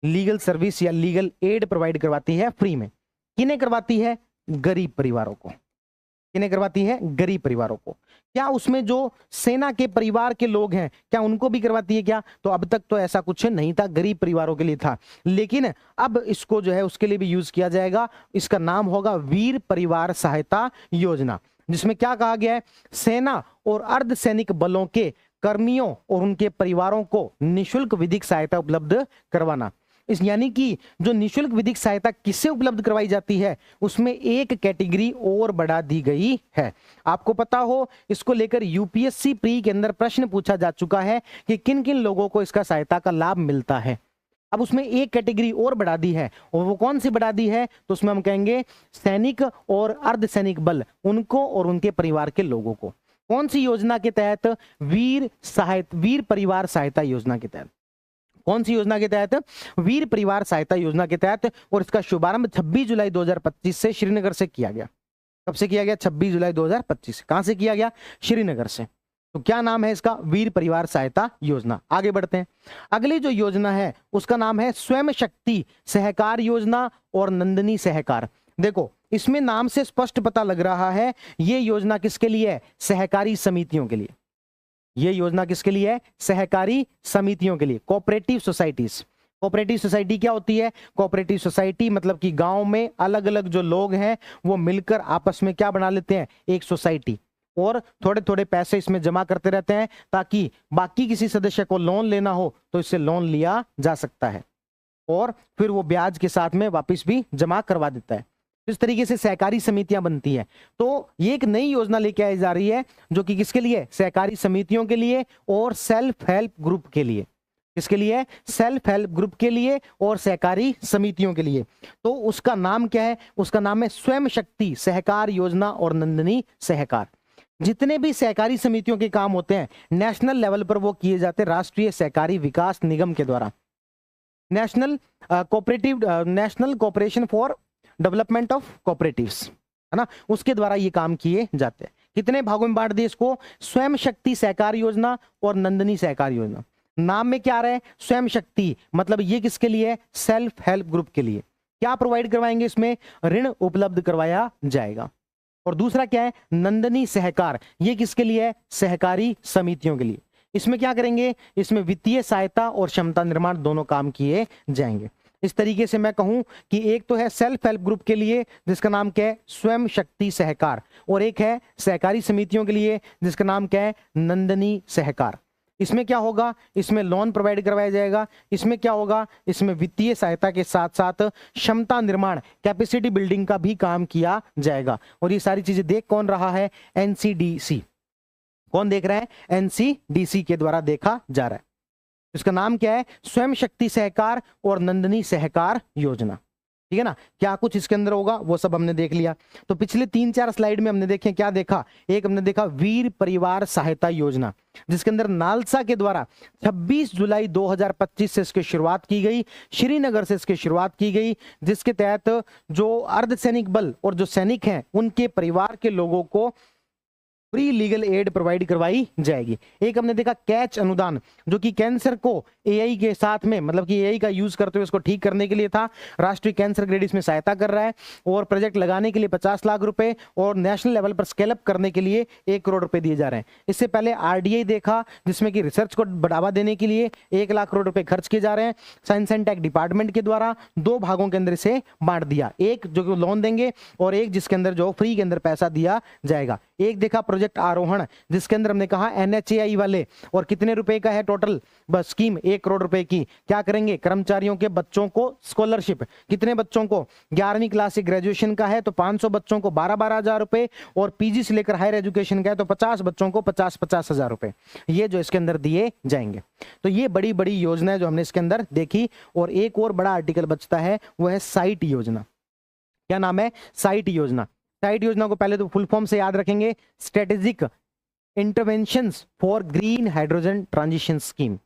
लीगल सर्विस या लीगल एड प्रोवाइड करवाती है फ्री में। किन्हें करवाती है? गरीब परिवारों को। किन्हें करवाती है? गरीब परिवारों को। क्या उसमें जो सेना के परिवार के लोग हैं क्या उनको भी करवाती है क्या? तो अब तक तो ऐसा कुछ नहीं था, गरीब परिवारों के लिए था। लेकिन अब इसको जो है उसके लिए भी यूज किया जाएगा। इसका नाम होगा वीर परिवार सहायता योजना, जिसमें क्या कहा गया है? सेना और अर्धसैनिक बलों के कर्मियों और उनके परिवारों को निःशुल्क विधिक सहायता उपलब्ध करवाना। इस यानी कि जो निःशुल्क विधिक सहायता किससे उपलब्ध करवाई जाती है उसमें एक कैटेगरी और बढ़ा दी गई है। आपको पता हो इसको लेकर UPSC प्री के अंदर प्रश्न पूछा जा चुका है कि किन किन लोगों को इसका सहायता का लाभ मिलता है। अब उसमें एक कैटेगरी और बढ़ा दी है, और वो कौन सी बढ़ा दी है? तो उसमें हम कहेंगे सैनिक और अर्धसैनिक बल, उनको और उनके परिवार के लोगों को। कौन सी योजना के तहत? वीर परिवार सहायता योजना के तहत। कौन सी योजना के तहत? वीर परिवार सहायता योजना के तहत। और इसका शुभारंभ 26 जुलाई 2025 से श्रीनगर से किया गया। कब से किया गया? 26 जुलाई 2025 से। कहां से किया गया? श्रीनगर से। तो क्या नाम है इसका? वीर परिवार सहायता योजना। आगे बढ़ते हैं। अगली जो योजना है उसका नाम है स्वयं शक्ति सहकार योजना और नंदिनी सहकार। देखो इसमें नाम से स्पष्ट पता लग रहा है ये योजना किसके लिए है? सहकारी समितियों के लिए। ये योजना किसके लिए है? सहकारी समितियों के लिए, कोऑपरेटिव सोसाइटीज। कोऑपरेटिव सोसाइटी क्या होती है? कोऑपरेटिव सोसाइटी मतलब कि गांव में अलग अलग जो लोग हैं वो मिलकर आपस में क्या बना लेते हैं? एक सोसाइटी, और थोड़े थोड़े पैसे इसमें जमा करते रहते हैं ताकि बाकी किसी सदस्य को लोन लेना हो तो इससे लोन लिया जा सकता है और फिर वो ब्याज के साथ में वापस भी जमा करवा देता है। इस तरीके से सहकारी समितियां बनती हैं। तो ये एक नई योजना लेके आई जा रही है जो कि किसके लिए? सहकारी समितियों के लिए और सेल्फ हेल्प ग्रुप के लिए। किसके लिए? सेल्फ हेल्प ग्रुप के लिए और सहकारी समितियों के लिए। तो उसका नाम क्या है? उसका नाम है स्वयं शक्ति सहकार योजना और नंदिनी सहकार। जितने भी सहकारी समितियों के काम होते हैं नेशनल लेवल पर वो किए जाते हैं राष्ट्रीय सहकारी विकास निगम के द्वारा। National cooperation for development of cooperatives, है ना, उसके द्वारा ये काम किए जाते हैं। कितने भागों में बांट दिए इसको? स्वयं शक्ति सहकार योजना और नंदिनी सहकार योजना। नाम में क्या आ रहा है? स्वयं शक्ति मतलब ये किसके लिए है? सेल्फ हेल्प ग्रुप के लिए। क्या प्रोवाइड करवाएंगे? इसमें ऋण उपलब्ध करवाया जाएगा। और दूसरा क्या है? नंदिनी सहकार, ये किसके लिए है? सहकारी समितियों के लिए। इसमें क्या करेंगे? इसमें वित्तीय सहायता और क्षमता निर्माण दोनों काम किए जाएंगे। इस तरीके से मैं कहूं कि एक तो है सेल्फ हेल्प ग्रुप के लिए जिसका नाम क्या है? स्वयं शक्ति सहकार, और एक है सहकारी समितियों के लिए जिसका नाम क्या है? नंदिनी सहकार। इसमें क्या होगा? इसमें लोन प्रोवाइड करवाया जाएगा। इसमें क्या होगा? इसमें वित्तीय सहायता के साथ साथ क्षमता निर्माण, कैपेसिटी बिल्डिंग का भी काम किया जाएगा। और ये सारी चीजें देख कौन रहा है? एनसीडीसी। कौन देख रहा है? एनसीडीसी के द्वारा देखा जा रहा है। इसका नाम क्या है? स्वयं शक्ति सहकार और नंदिनी सहकार योजना। ठीक है ना? क्या कुछ इसके अंदर होगा वो सब हमने देख लिया। तो पिछले 3-4 स्लाइड में हमने देखे, क्या देखा? एक हमने देखा वीर परिवार सहायता योजना जिसके अंदर नालसा के द्वारा 26 जुलाई 2025 से इसकी शुरुआत की गई, श्रीनगर से इसकी शुरुआत की गई, जिसके तहत जो अर्धसैनिक बल और जो सैनिक हैं उनके परिवार के लोगों को फ्री लीगल एड प्रोवाइड करवाई जाएगी। एक हमने देखा कैच अनुदान जो कि कैंसर को एआई के साथ में मतलब कि एआई का यूज करते हुए उसको ठीक करने के लिए था। राष्ट्रीय कैंसर ग्रेड इसमें सहायता कर रहा है और प्रोजेक्ट लगाने के लिए 50 लाख रुपए और नेशनल लेवल पर स्केल अप करने के लिए 1 करोड़ रुपए दिए जा रहे हैं। इससे पहले आरडीआई देखा जिसमें कि रिसर्च को बढ़ावा देने के लिए 1 लाख करोड़ रुपए खर्च किए जा रहे हैं। साइंस एंड टेक डिपार्टमेंट के द्वारा 2 भागों के अंदर से बांट दिया, एक जो लोन देंगे और एक जिसके अंदर जो फ्री के अंदर पैसा दिया जाएगा। एक देखा प्रोजेक्ट आरोहण जिसके अंदर हमने कहा एनएचएआई वाले, और कितने रुपए का है टोटल? बस स्कीम 1 करोड़ रुपए की। क्या करेंगे? कर्मचारियों के बच्चों को स्कॉलरशिप, कितने बच्चों को? 11वीं क्लास से ग्रेजुएशन का है तो 500 बच्चों को 12-12 हजार रुपए, और पीजी से लेकर हायर एजुकेशन का है तो 50 बच्चों को 50-50 हजार रुपए, ये जो इसके अंदर दिए जाएंगे। तो ये बड़ी बड़ी योजना है जो हमने इसके अंदर देखी। और एक और बड़ा आर्टिकल बचता है वो है साइट योजना। क्या नाम है? साइट योजना। साइट योजना को पहले तो फुल फॉर्म से याद रखेंगे, strategic interventions for green hydrogen transition scheme,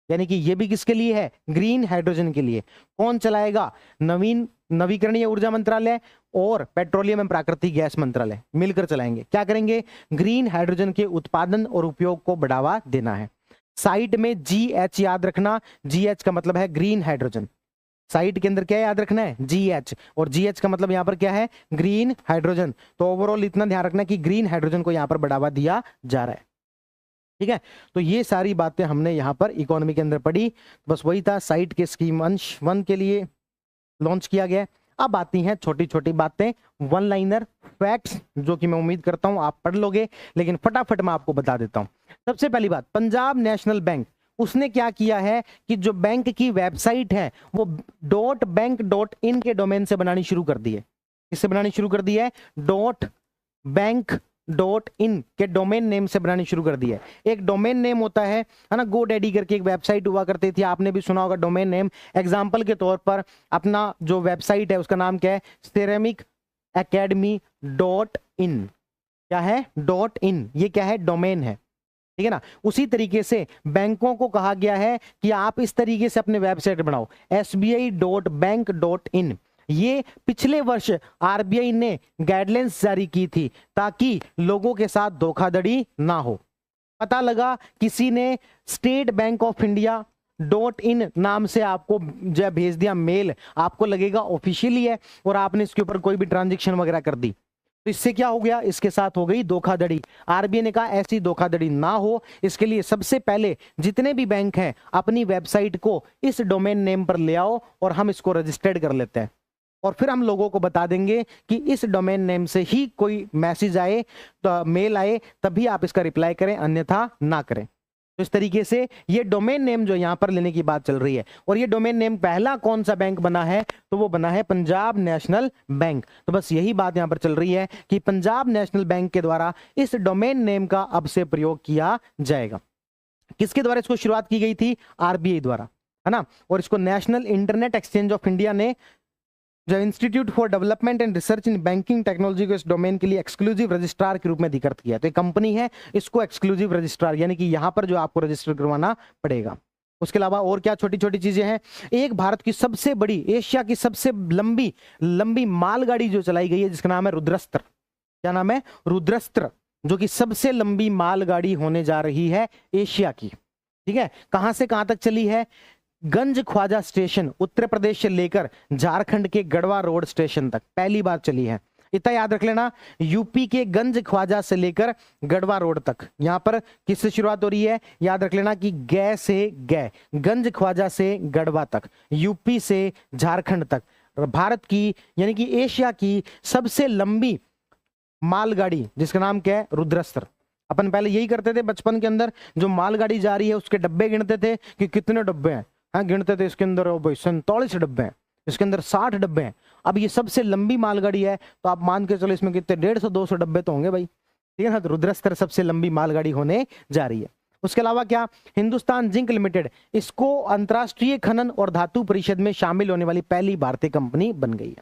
यानी कि ये भी किसके लिए है? ग्रीन हाइड्रोजन के लिए। कौन चलाएगा? नवीकरणीय ऊर्जा मंत्रालय और पेट्रोलियम एवं प्राकृतिक गैस मंत्रालय मिलकर चलाएंगे। क्या करेंगे? ग्रीन हाइड्रोजन के उत्पादन और उपयोग को बढ़ावा देना है। साइट में GH याद रखना, GH का मतलब है ग्रीन हाइड्रोजन। साइट के अंदर क्या याद रखना है? GH, और GH का मतलब यहां पर क्या है? Green hydrogen. तो ओवरऑल इतना ध्यान रखना कि ग्रीन हाइड्रोजन को यहां पर बढ़ावा दिया जा रहा है। ठीक है, तो ये सारी बातें हमने यहां पर इकोनॉमी के अंदर पढ़ी। बस वही था, साइट के स्कीम अंश 1 के लिए लॉन्च किया गया। अब आती हैं छोटी छोटी बातें, वन लाइनर फैक्ट्स, जो कि मैं उम्मीद करता हूं आप पढ़ लोगे, लेकिन फटाफट मैं आपको बता देता हूं। सबसे पहली बात, पंजाब नेशनल बैंक उसने क्या किया है कि जो बैंक की वेबसाइट है वो .bank.in के डोमेन से बनानी शुरू कर दी है। इससे बनानी शुरू कर दी है .bank.in के डोमेन नेम से बनानी शुरू कर दी है। एक डोमेन नेम होता है ना, GoDaddy करके एक वेबसाइट हुआ करती थी, आपने भी सुना होगा डोमेन नेम। एग्जांपल के तौर पर अपना जो वेबसाइट है उसका नाम क्या है? ceramicacademy.in। क्या है? .in, ये क्या है? डोमेन है। ठीक है ना। उसी तरीके से बैंकों को कहा गया है कि आप इस तरीके से अपने वेबसाइट बनाओ, sbi.bank.in। ये पिछले वर्ष आरबीआई ने गाइडलाइंस जारी की थी ताकि लोगों के साथ धोखाधड़ी ना हो। पता लगा किसी ने state bank of India .in नाम से आपको जो भेज दिया मेल, आपको लगेगा ऑफिशियली है और आपने इसके ऊपर कोई भी ट्रांजैक्शन वगैरह कर दी, तो इससे क्या हो गया, इसके साथ हो गई धोखाधड़ी। आरबीआई ने कहा ऐसी धोखाधड़ी ना हो, इसके लिए सबसे पहले जितने भी बैंक हैं अपनी वेबसाइट को इस डोमेन नेम पर ले आओ और हम इसको रजिस्टर्ड कर लेते हैं, और फिर हम लोगों को बता देंगे कि इस डोमेन नेम से ही कोई मैसेज आए, तो मेल आए, तभी आप इसका रिप्लाई करें, अन्यथा ना करें। तो इस तरीके से ये डोमेन नेम जो यहां पर लेने की बात चल रही है, और ये डोमेन नेम पहला कौन सा बैंक बना है, तो वो बना है पंजाब नेशनल बैंक। तो बस यही बात यहां पर चल रही है कि पंजाब नेशनल बैंक के द्वारा इस डोमेन नेम का अब से प्रयोग किया जाएगा। किसके द्वारा इसको शुरुआत की गई थी, आरबीआई द्वारा, है ना। और इसको national internet exchange of India ने जो institute for development and research in banking technology को इस डोमेन के लिए एक्सक्लूसिव रजिस्ट्रार के रूप में अधिकृत किया। तो एक कंपनी है, इसको एक्सक्लूसिव रजिस्ट्रार, यानी कि यहां पर जो आपको रजिस्टर करवाना पड़ेगा। उसके अलावा और क्या छोटी छोटी चीजें हैं, एक भारत की सबसे बड़ी, एशिया की सबसे लंबी मालगाड़ी जो चलाई गई है, जिसका नाम है रुद्रस्त्र। क्या नाम है, रुद्रस्त्र, जो कि सबसे लंबी मालगाड़ी होने जा रही है एशिया की। ठीक है, कहां से कहां तक चली है, गंज ख्वाजा स्टेशन उत्तर प्रदेश से लेकर झारखंड के गढ़वा रोड स्टेशन तक पहली बार चली है। इतना याद रख लेना, यूपी के गंज ख्वाजा से लेकर गढ़वा रोड तक। यहां पर किससे शुरुआत हो रही है, याद रख लेना कि गै से गै, गंज ख्वाजा से गढ़वा तक, यूपी से झारखंड तक। भारत की यानी कि एशिया की सबसे लंबी मालगाड़ी, जिसका नाम क्या है, रुद्रस्त्र। अपन पहले यही करते थे बचपन के अंदर, जो मालगाड़ी जा रही है उसके डब्बे गिनते थे कि कितने डब्बे हैं, हाँ गिनते थे, इसके अंदर 47 डब्बे हैं, इसके अंदर 60 डब्बे हैं। अब ये सबसे लंबी मालगाड़ी है, तो आप मान के चलो इसमें कितने 150-200 डब्बे तो होंगे भाई, ठीक है ना। तो रुद्रस्त्र सबसे लंबी मालगाड़ी होने जा रही है। उसके अलावा क्या, हिंदुस्तान जिंक लिमिटेड, इसको अंतरराष्ट्रीय खनन और धातु परिषद में शामिल होने वाली पहली भारतीय कंपनी बन गई है। तो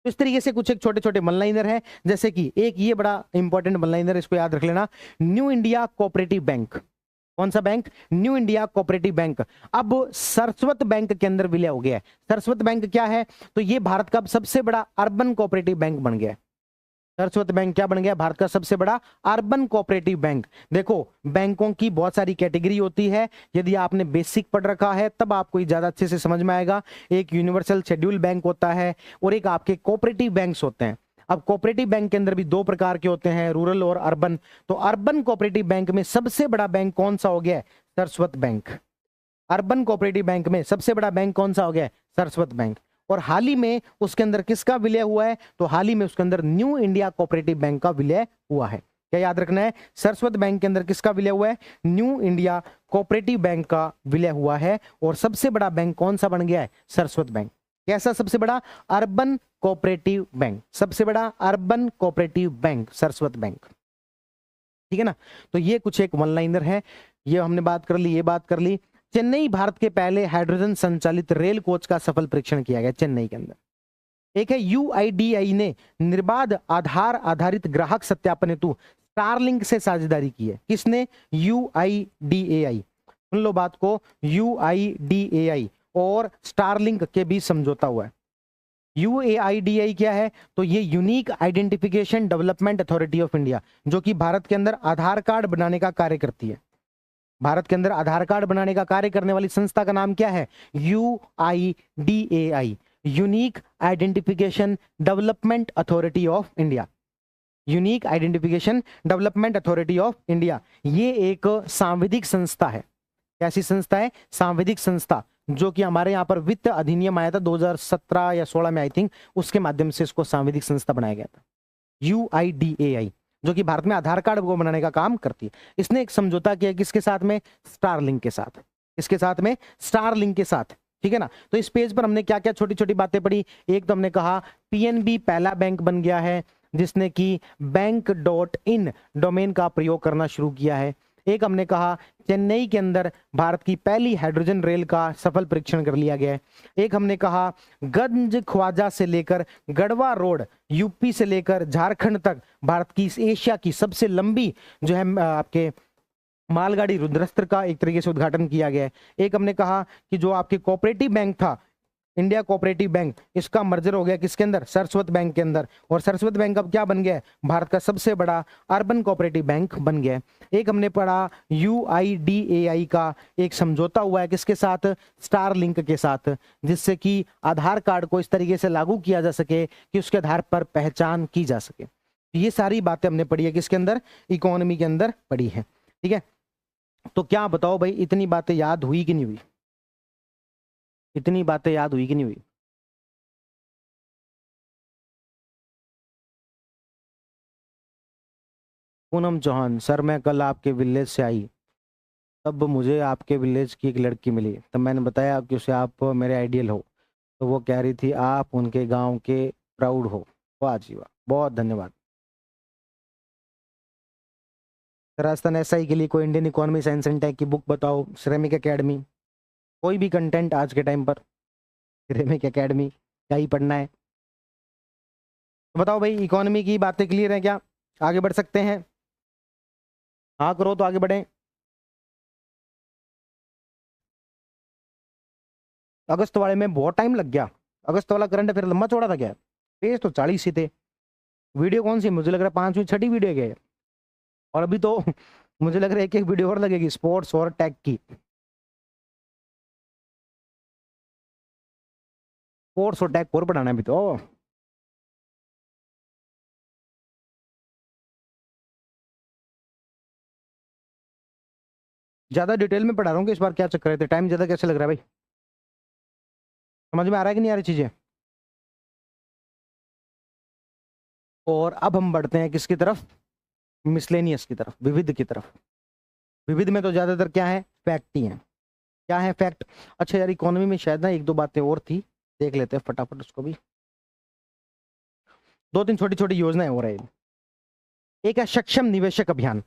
इस तरीके से कुछ एक छोटे छोटे मनलाइनर है, जैसे कि एक ये बड़ा इंपॉर्टेंट मनलाइनर, इसको याद रख लेना, न्यू इंडिया कोऑपरेटिव बैंक। कौन सा bank, new India cooperative bank, अब सरस्वत बैंक के अंदर विलय हो गया है। सरस्वत बैंक क्या है, तो ये भारत का सबसे बड़ा अर्बन कोऑपरेटिव बैंक बन गया है। सरस्वत बैंक क्या बन गया, भारत का सबसे बड़ा अर्बन कोऑपरेटिव बैंक। देखो, बैंकों की बहुत सारी कैटेगरी होती है, यदि आपने बेसिक पढ़ रखा है तब आपको ये ज्यादा अच्छे से समझ में आएगा। एक यूनिवर्सल शेड्यूल बैंक होता है और एक आपके कोऑपरेटिव बैंक्स होते हैं। अब कोऑपरेटिव बैंक के अंदर भी दो प्रकार के होते हैं, रूरल और अर्बन। तो अर्बन कोऑपरेटिव बैंक में सबसे बड़ा बैंक कौन सा हो गया है, Saraswat bank. Urban cooperative bank में सबसे बड़ा बैंक कौन सा हो गया है, सरस्वत बैंक। और हाल ही में उसके अंदर किसका विलय हुआ है, तो हाल ही में उसके अंदर न्यू इंडिया कोऑपरेटिव बैंक का विलय हुआ है। क्या याद रखना है, सरस्वत बैंक के अंदर किसका विलय हुआ है, न्यू इंडिया कोऑपरेटिव बैंक का विलय हुआ है। और सबसे बड़ा बैंक कौन सा बन गया है, सरस्वत बैंक। कैसा सबसे बड़ा, अर्बन कोऑपरेटिव बैंक, सबसे बड़ा urban cooperative bank Saraswat bank. ठीक है ना। तो ये कुछ एक वन लाइनर है, ये हमने बात कर ली, ये बात कर ली। चेन्नई भारत के पहले हाइड्रोजन संचालित रेल कोच का सफल परीक्षण किया गया चेन्नई के अंदर। एक है यूआईडीएआई ने निर्बाध आधार आधारित ग्राहक सत्यापन हेतु स्टारलिंक से साझेदारी की है। किसने, यूआईडीएआई। सुन लो बात को, यूआईडीएआई और स्टारलिंक के बीच समझौता हुआ है। यूएआईडीआई क्या है, तो ये unique identification development authority of India, जो कि भारत के अंदर आधार कार्ड बनाने का कार्य करती है। भारत के अंदर आधार कार्ड बनाने का कार्य करने वाली संस्था का नाम क्या है, UIDAI, unique identification development authority of India. Unique identification development authority of India, ये एक सांविधिक संस्था है। कैसी संस्था है, सांविधिक संस्था, जो कि हमारे यहाँ पर वित्त अधिनियम आया था 2017 या 16 में आई थिंक, उसके माध्यम से इसको सांविधिक संस्था बनाया गया था। यूआईडीएआई, जो कि भारत में आधार कार्ड को बनाने का काम करती है। इसने एक समझौता किया किसके साथ में, स्टारलिंक के साथ। किसके साथ में, स्टारलिंक के साथ। ठीक है ना। तो इस पेज पर हमने क्या क्या छोटी छोटी बातें पढ़ी। एक तो हमने कहा पीएनबी पहला बैंक बन गया है जिसने कि बैंक.in डोमेन का प्रयोग करना शुरू किया है। एक हमने कहा चेन्नई के अंदर भारत की पहली हाइड्रोजन रेल का सफल परीक्षण कर लिया गया है। एक हमने कहा गंज ख्वाजा से लेकर गढ़वा रोड, यूपी से लेकर झारखंड तक भारत की एशिया की सबसे लंबी जो है आपके मालगाड़ी रुद्रस्त्र का एक तरीके से उद्घाटन किया गया है। एक हमने कहा कि जो आपके कोऑपरेटिव बैंक था, इंडिया कोऑपरेटिव बैंक, इसका मर्जर हो गया किसके अंदर, सरस्वत बैंक के अंदर, और सरस्वत बैंक अब क्या बन गया है, भारत का सबसे बड़ा अर्बन कोऑपरेटिव बैंक बन गया है। एक हमने पढ़ा UIDAI का एक समझौता हुआ है किसके साथ, स्टार लिंक के साथ, जिससे कि आधार कार्ड को इस तरीके से लागू किया जा सके कि उसके आधार पर पहचान की जा सके। ये सारी बातें हमने पढ़ी है किसके अंदर, इकोनॉमी के अंदर पढ़ी है। ठीक है, तो क्या बताओ भाई, इतनी बातें याद हुई कि नहीं हुई, इतनी बातें याद हुई कि नहीं हुई? पूनम चौहान, सर मैं कल आपके विलेज से आई, तब मुझे आपके विलेज की एक लड़की मिली, तब मैंने बताया कि उसे आप मेरे आइडियल हो, तो वो कह रही थी आप उनके गांव के प्राउड हो। वाह जी वाह, बहुत धन्यवाद। राजस्थान SI के लिए कोई Indian economy science and tech की बुक बताओ, सिरेमिक एकेडमी, कोई भी कंटेंट आज के टाइम पर सिरेमिक एकेडमी क्या ही पढ़ना है। तो बताओ भाई, इकोनॉमी की बातें क्लियर है क्या, आगे बढ़ सकते हैं? हाँ करो तो आगे बढ़ें। अगस्त वाले में बहुत टाइम लग गया, अगस्त वाला करंट अफेयर लंबा चौड़ा था क्या? पेज तो 40 ही थे। वीडियो कौन सी, मुझे लग रहा है 5वीं 6ठी वीडियो है, और अभी तो मुझे लग रहा है एक एक वीडियो और लगेगी स्पोर्ट्स और टेक की। स्पोर्ट्स और टेक और पढ़ाना है अभी तो। ज्यादा डिटेल में पढ़ा रहा हूँ कि इस बार क्या चक्कर है, टाइम ज्यादा कैसे लग रहा है भाई, समझ में आ रहा है कि नहीं आ रही चीजें? और अब हम बढ़ते हैं किसकी तरफ, मिसलेनियस की तरफ, विविध की तरफ। विविध में तो ज्यादातर क्या है, फैक्ट ही है। क्या है फैक्ट? अच्छा यार, इकोनॉमी में शायद ना एक दो बातें और थी, देख लेते हैं फटाफट उसको भी। दो तीन छोटी छोटी योजनाएं हो रही है। एक है सक्षम निवेशक अभियान,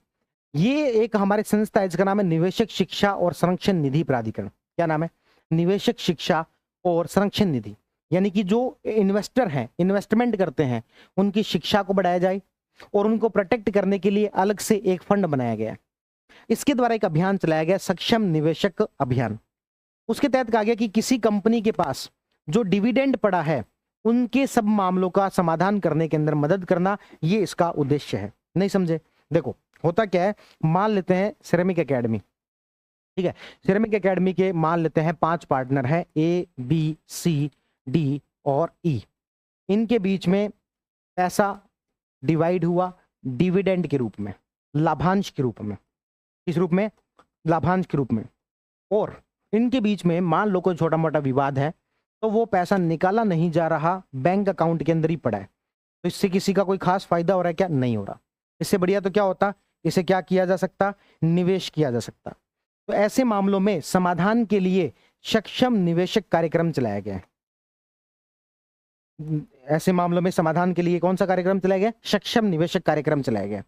ये एक हमारी संस्था है, इसका नाम है निवेशक शिक्षा और संरक्षण निधि प्राधिकरण। क्या नाम है? निवेशक शिक्षा और संरक्षण निधि। यानी कि जो इन्वेस्टर हैं, इन्वेस्टमेंट करते हैं, उनकी शिक्षा को बढ़ाया जाए और उनको प्रोटेक्ट करने के लिए अलग से एक फंड बनाया गया है। इसके द्वारा एक अभियान चलाया गया, सक्षम निवेशक अभियान। उसके तहत कहा गया कि किसी कंपनी के पास जो डिविडेंड पड़ा है, उनके सब मामलों का समाधान करने के अंदर मदद करना, ये इसका उद्देश्य है। नहीं समझे? देखो होता क्या है, मान लेते हैं सिरेमिक एकेडमी, ठीक है, सिरेमिक एकेडमी के मान लेते हैं 5 पार्टनर है, ABCD और E। इनके बीच में पैसा डिवाइड हुआ डिविडेंड के रूप में, लाभांश के रूप में। किस रूप में? लाभांश के रूप में। और इनके बीच में मान लो कोई छोटा मोटा विवाद है, तो वो पैसा निकाला नहीं जा रहा, बैंक अकाउंट के अंदर ही पड़ा है, तो इससे किसी का कोई खास फायदा हो रहा है क्या? नहीं हो रहा। इससे बढ़िया तो क्या होता, इसे क्या किया जा सकता, निवेश किया जा सकता। तो ऐसे मामलों में समाधान के लिए सक्षम निवेशक कार्यक्रम चलाया गया है। ऐसे मामलों में समाधान के लिए कौन सा कार्यक्रम चलाया गया? सक्षम निवेशक कार्यक्रम चलाया गया।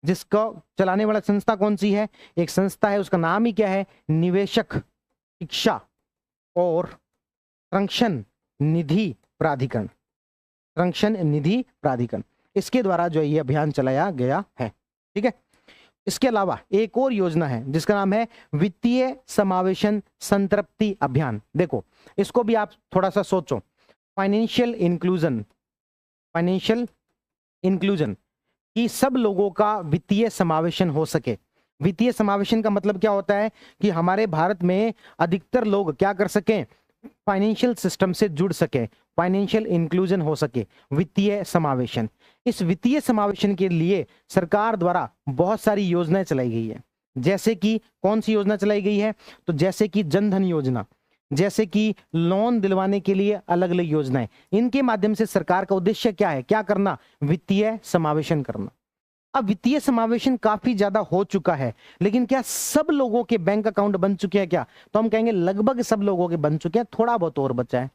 जिसको चलाने वाला संस्था कौन सी है? एक संस्था है, उसका नाम ही क्या है? निवेशक शिक्षा और संरक्षण निधि प्राधिकरण। संरक्षण निधि प्राधिकरण, इसके द्वारा जो ये अभियान चलाया गया है। ठीक है, इसके अलावा एक और योजना है जिसका नाम है वित्तीय समावेशन संतृप्ति अभियान। देखो इसको भी आप थोड़ा सा सोचो, फाइनेंशियल इंक्लूजन, फाइनेंशियल इंक्लूजन कि सब लोगों का वित्तीय समावेशन हो सके। वित्तीय समावेशन का मतलब क्या होता है कि हमारे भारत में अधिकतर लोग क्या कर सकें, फाइनेंशियल सिस्टम से जुड़ सके, फाइनेंशियल इंक्लूजन हो सके, वित्तीय समावेशन। इस वित्तीय समावेशन के लिए सरकार द्वारा बहुत सारी योजनाएं चलाई गई है। जैसे कि कौन सी योजना चलाई गई है? तो जैसे कि जनधन योजना, जैसे कि लोन दिलवाने के लिए अलग अलग योजनाएं। इनके माध्यम से सरकार का उद्देश्य क्या है, क्या करना? वित्तीय समावेशन करना। अब वित्तीय समावेशन काफी ज्यादा हो चुका है, लेकिन क्या सब लोगों के बैंक अकाउंट बन चुके हैं क्या? तो हम कहेंगे लगभग सब लोगों के बन चुके हैं, थोड़ा बहुत और बचा है।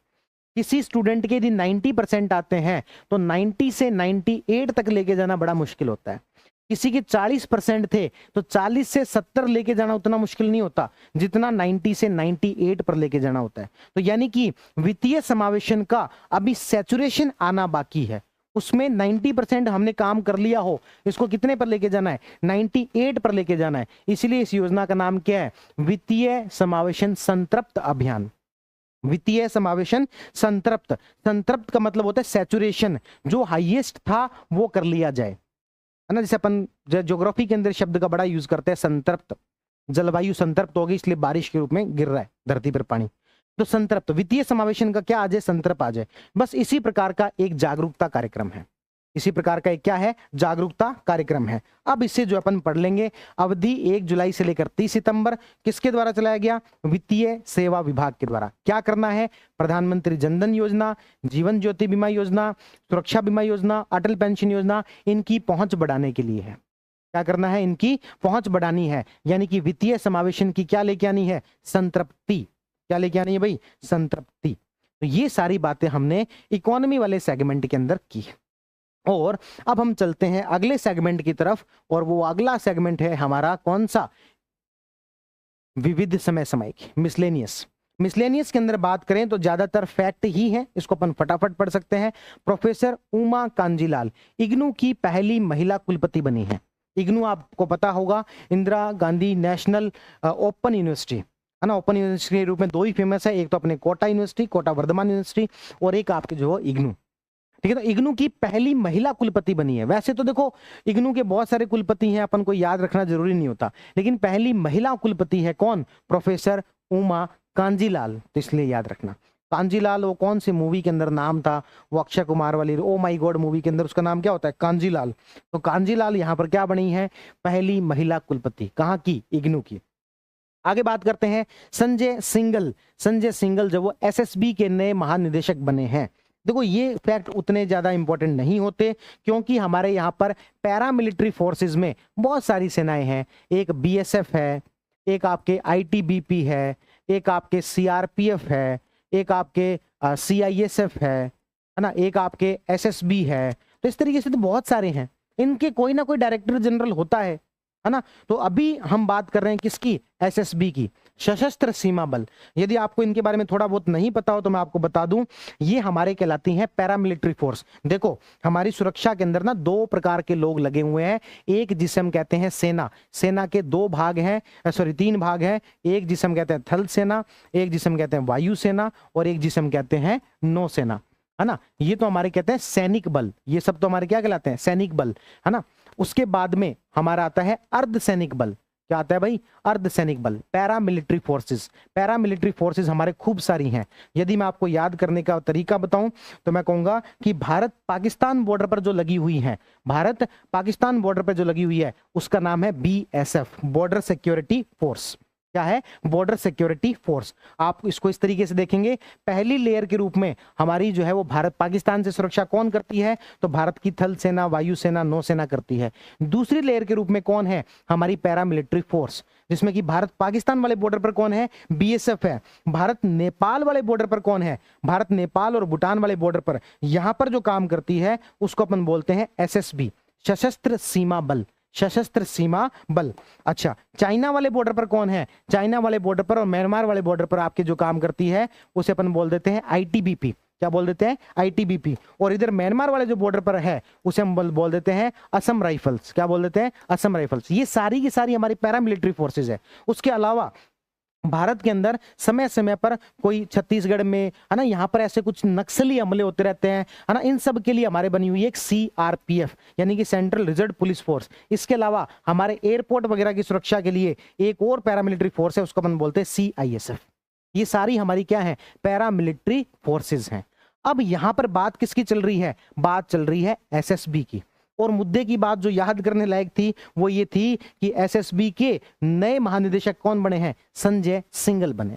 किसी स्टूडेंट के यदि 90% आते हैं तो 90 से 98 तक लेके जाना बड़ा मुश्किल होता है। किसी के 40% थे तो 40 से 70 लेके जाना उतना मुश्किल नहीं होता जितना 90 से 98 पर लेके जाना होता है। तो यानी कि वित्तीय समावेशन का अभी सैचुरेशन आना बाकी है, उसमें 90% हमने काम कर लिया हो, इसको कितने पर लेके जाना है, 98 पर लेके जाना है। इसलिए इस योजना का नाम क्या है, वित्तीय समावेशन संतृप्त अभियान। वित्तीय समावेशन संतृप्त, संतृप्त का मतलब होता है सैचुरेशन, जो हाईएस्ट था वो कर लिया जाए, है ना। जैसे अपन ज्योग्राफी के अंदर शब्द का बड़ा यूज करते हैं संतृप्त, जलवायु संतृप्त हो गई इसलिए बारिश के रूप में गिर रहा है धरती पर पानी, तो संतृप्त, वित्तीय समावेशन का क्या आ जाए, संतृप्त आ जाए। बस इसी प्रकार का एक जागरूकता कार्यक्रम है, इसी प्रकार का एक क्या है, जागरूकता कार्यक्रम है। अब इससे जो अपन पढ़ लेंगे, अवधि 1 जुलाई से लेकर 30 सितंबर, किसके द्वारा चलाया गया, वित्तीय सेवा विभाग के द्वारा। क्या करना है, प्रधानमंत्री जनधन योजना, जीवन ज्योति बीमा योजना, सुरक्षा बीमा योजना, अटल पेंशन योजना, इनकी पहुंच बढ़ाने के लिए है। क्या करना है, इनकी पहुंच बढ़ानी है, यानी कि वित्तीय समावेशन की क्या लेके आनी है, संतृप्ति। क्या लेके आनी है भाई, संतृप्ति। तो ये सारी बातें हमने इकोनॉमी वाले सेगमेंट के अंदर की। और अब हम चलते हैं अगले सेगमेंट की तरफ, और वो अगला सेगमेंट है हमारा कौन सा, विविध समय सामयिक, मिसलेनियस। मिसलेनियस के अंदर बात करें तो ज्यादातर फैक्ट ही है, इसको अपन फटाफट पढ़ सकते हैं। प्रोफेसर उमा कांजीलाल इग्नू की पहली महिला कुलपति बनी है। इग्नू आपको पता होगा, Indira Gandhi national open university, है ना। ओपन यूनिवर्सिटी के रूप में दो ही फेमस है, एक तो अपने कोटा यूनिवर्सिटी, कोटा वर्धमान यूनिवर्सिटी, और एक आपके जो इग्नू, ठीक है। तो इग्नू की पहली महिला कुलपति बनी है। वैसे तो देखो इग्नू के बहुत सारे कुलपति हैं, अपन को याद रखना जरूरी नहीं होता, लेकिन पहली महिला कुलपति है कौन, प्रोफेसर उमा कांजीलाल, तो इसलिए याद रखना। कांजीलाल वो कौन सी मूवी के अंदर नाम था, वो अक्षय कुमार वाली ओ माई गॉड मूवी के अंदर उसका नाम क्या होता है, कांजीलाल। तो कांजीलाल यहाँ पर क्या बनी है, पहली महिला कुलपति, कहाँ की, इग्नू की। आगे बात करते हैं संजय सिंघल। संजय सिंघल जब वो एसएसबी के नए महानिदेशक बने हैं। देखो ये फैक्ट उतने ज्यादा इंपॉर्टेंट नहीं होते, क्योंकि हमारे यहाँ पर पैरामिलिट्री फोर्सेस में बहुत सारी सेनाएं हैं। एक बीएसएफ है, एक आपके आईटीबीपी है, एक आपके सीआरपीएफ है, एक आपके सीआईएसएफ है ना, एक आपके एसएसबी है। तो इस तरीके से तो बहुत सारे हैं, इनके कोई ना कोई डायरेक्टर जनरल होता है ना। तो अभी हम बात कर रहे हैं किसकी, एसएसबी की, सशस्त्र सीमा बल। यदि आपको इनके बारे में थोड़ा बहुत नहीं पता हो तो मैं आपको बता दूं, ये हमारे कहलाती हैं पैरामिलिट्री फोर्स। देखो हमारी सुरक्षा के अंदर ना दो प्रकार के लोग लगे हुए हैं, एक जिसे हम कहते हैं सेना, सेना के दो भाग हैं, सॉरी 3 भाग हैं, एक जिसे हम कहते हैं थल सेना, एक जिसे हम कहते हैं वायु सेना, और एक जिसे हम कहते हैं नौसेना, है ना। ये तो हमारे कहते हैं सैनिक बल, ये सब तो हमारे क्या कहलाते हैं, सैनिक बल, है ना। उसके बाद में हमारा आता है अर्धसैनिक बल। क्या आता है भाई, अर्धसैनिक बल, पैरामिलिट्री फोर्सेस। पैरामिलिट्री फोर्सेस हमारे खूब सारी हैं। यदि मैं आपको याद करने का तरीका बताऊं तो मैं कहूंगा कि भारत पाकिस्तान बॉर्डर पर जो लगी हुई है, भारत पाकिस्तान बॉर्डर पर जो लगी हुई है उसका नाम है बीएसएफ, बॉर्डर सिक्योरिटी फोर्स। क्या है, बॉर्डर सिक्योरिटी फोर्स। आप इसको इस तरीके से देखेंगे, पहली लेयर के रूप में हमारी जो है वो भारत पाकिस्तान से सुरक्षा कौन करती है, तो भारत की थल सेना, वायु सेना, नौसेना करती है। दूसरी लेयर के रूप में कौन है, हमारी पैरामिलिट्री फोर्स, जिसमें कि भारत पाकिस्तान वाले बॉर्डर पर कौन है, बीएसएफ है। भारत नेपाल वाले बॉर्डर पर कौन है, भारत नेपाल और भूटान वाले बॉर्डर पर यहां पर जो काम करती है उसको अपन बोलते हैं एसएसबी, सशस्त्र सीमा बल, सशस्त्र सीमा बल। अच्छा, चाइना वाले बॉर्डर पर कौन है, चाइना वाले बॉर्डर पर और म्यांमार वाले बॉर्डर पर आपके जो काम करती है उसे अपन बोल देते हैं आईटीबीपी। क्या बोल देते हैं, आईटीबीपी। और इधर म्यांमार वाले जो बॉर्डर पर है उसे हम बोल देते हैं असम राइफल्स। क्या बोल देते हैं, असम राइफल्स। ये सारी की सारी हमारी पैरामिलिट्री फोर्सेज है। उसके अलावा भारत के अंदर समय समय पर कोई छत्तीसगढ़ में, है ना, यहाँ पर ऐसे कुछ नक्सली हमले होते रहते हैं, है ना, इन सब के लिए हमारे बनी हुई एक सीआरपीएफ यानी कि सेंट्रल रिजर्व पुलिस फोर्स। इसके अलावा हमारे एयरपोर्ट वगैरह की सुरक्षा के लिए एक और पैरामिलिट्री फोर्स है, उसको अपन बोलते हैं सीआईएसएफ। ये सारी हमारी क्या है, पैरामिलिट्री फोर्सेज हैं। अब यहां पर बात किसकी चल रही है, बात चल रही है एसएसबी की। और मुद्दे की बात जो याद करने लायक थी वो ये थी कि एसएसबी के नए महानिदेशक कौन बने हैं, संजय सिंघल बने।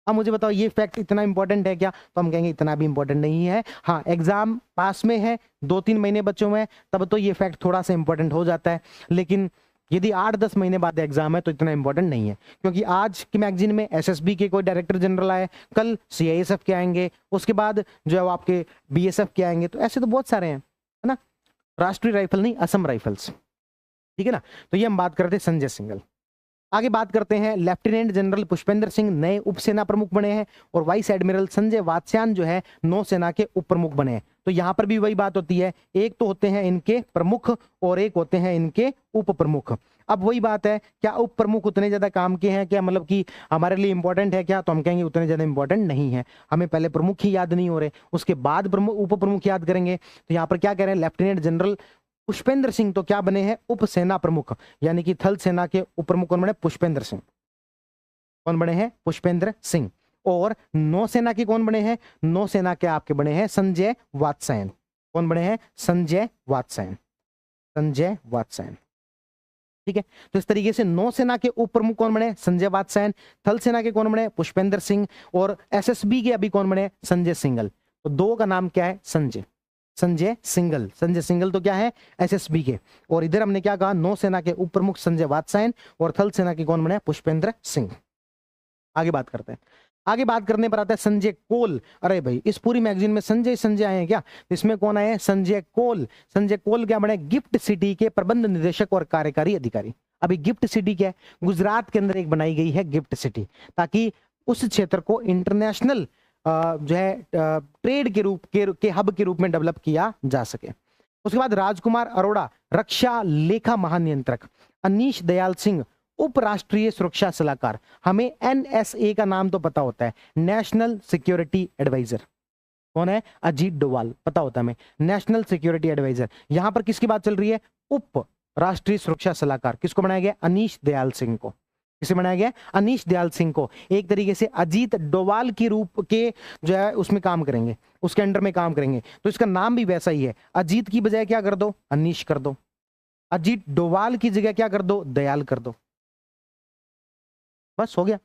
अब मुझे बताओ ये फैक्ट इतना इंपॉर्टेंट है क्या, तो हम कहेंगे इतना भी इंपॉर्टेंट नहीं है। हाँ, एग्जाम पास में है, 2-3 महीने बचे हुए हैं, तब तो ये फैक्ट थोड़ा सा इंपॉर्टेंट हो जाता है। लेकिन यदि 8-10 महीने बाद एग्जाम है तो इतना इंपॉर्टेंट नहीं है, क्योंकि आज की मैगजीन में एसएसबी के कोई डायरेक्टर जनरल आए, कल सीआईएसएफ के आएंगे, उसके बाद जो है आपके बीएसएफ के आएंगे। तो ऐसे तो बहुत सारे हैं, है ना। राष्ट्रीय राइफल नहीं, असम राइफल्स, ठीक है ना। तो ये हम बात करते हैं संजय सिंघल। आगे बात करते हैं लेफ्टिनेंट जनरल पुष्पेंद्र सिंह नए उप सेना प्रमुख बने हैं, और वाइस एडमिरल संजय वात्स्यायन जो है नौसेना के उप प्रमुख बने हैं। तो यहां पर भी वही बात होती है, एक तो होते हैं इनके प्रमुख और एक होते हैं इनके उप प्रमुख। अब वही बात है, क्या उप प्रमुख उतने ज्यादा काम के हैं क्या, मतलब कि हमारे लिए इंपॉर्टेंट है क्या, तो हम कहेंगे उतने ज्यादा इंपॉर्टेंट नहीं है, हमें पहले प्रमुख ही याद नहीं हो रहे, उसके बाद उप प्रमुख याद करेंगे। तो यहां पर क्या कह रहे हैं, लेफ्टिनेंट जनरल पुष्पेंद्र सिंह तो क्या बने हैं, उप सेना प्रमुख, यानी कि थल सेना के उप प्रमुख कौन बने, पुष्पेंद्र सिंह। कौन बने हैं, पुष्पेंद्र सिंह। और नौसेना के कौन बने हैं, नौसेना के आपके बने हैं संजय वात्स्यायन। कौन बने हैं, संजय वात्स्यायन, संजय वात्स्यायन। ठीक है, तो इस तरीके से नौसेना के उप प्रमुख कौन बने, संजय वात्स्यायन। थल सेना के कौन बने, पुष्पेंद्र सिंह। और एसएसबी के अभी कौन बने, संजय सिंघल। तो दो का नाम क्या है, संजय, संजय सिंघल। संजय सिंघल तो क्या है, एसएसबी के। और इधर हमने क्या कहा, नौसेना के उप प्रमुख संजय वात्स्यायन और थल सेना के कौन बने, पुष्पेंद्र सिंह। आगे बात करते हैं, आगे बात करने पर आता है संजय कोल। अरे भाई, इस पूरी मैगजीन में संजय संजय आए हैं क्या, इसमें कौन आए हैं, संजय कोल। संजय कोल क्या बने, गिफ्ट सिटी के प्रबंध निदेशक और कार्यकारी अधिकारी। अभी गिफ्ट सिटी क्या है, गुजरात के अंदर एक बनाई गई है गिफ्ट सिटी, ताकि उस क्षेत्र को इंटरनेशनल जो है ट्रेड के रूप के हब के रूप में डेवलप किया जा सके। उसके बाद राजकुमार अरोड़ा रक्षा लेखा महानियंत्रक। अनीश दयाल सिंह उपराष्ट्रीय सुरक्षा सलाहकार। हमें एनएसए का नाम तो पता होता है, नेशनल सिक्योरिटी एडवाइजर। कौन है, अजीत डोवाल, पता होता है हमें, नेशनल सिक्योरिटी एडवाइजर। यहां पर किसकी बात चल रही है, उप राष्ट्रीय सुरक्षा सलाहकार। किसको बनाया गया, अनीश दयाल सिंह को। किसे बनाया गया, अनीश दयाल सिंह को। एक तरीके से अजीत डोवाल की रूप के जो है उसमें काम करेंगे, उसके अंडर में काम करेंगे। तो इसका नाम भी वैसा ही है, अजीत की बजाय क्या कर दो, अनीश कर दो। अजीत डोवाल की जगह क्या कर दो, दयाल कर दो, बस हो गया।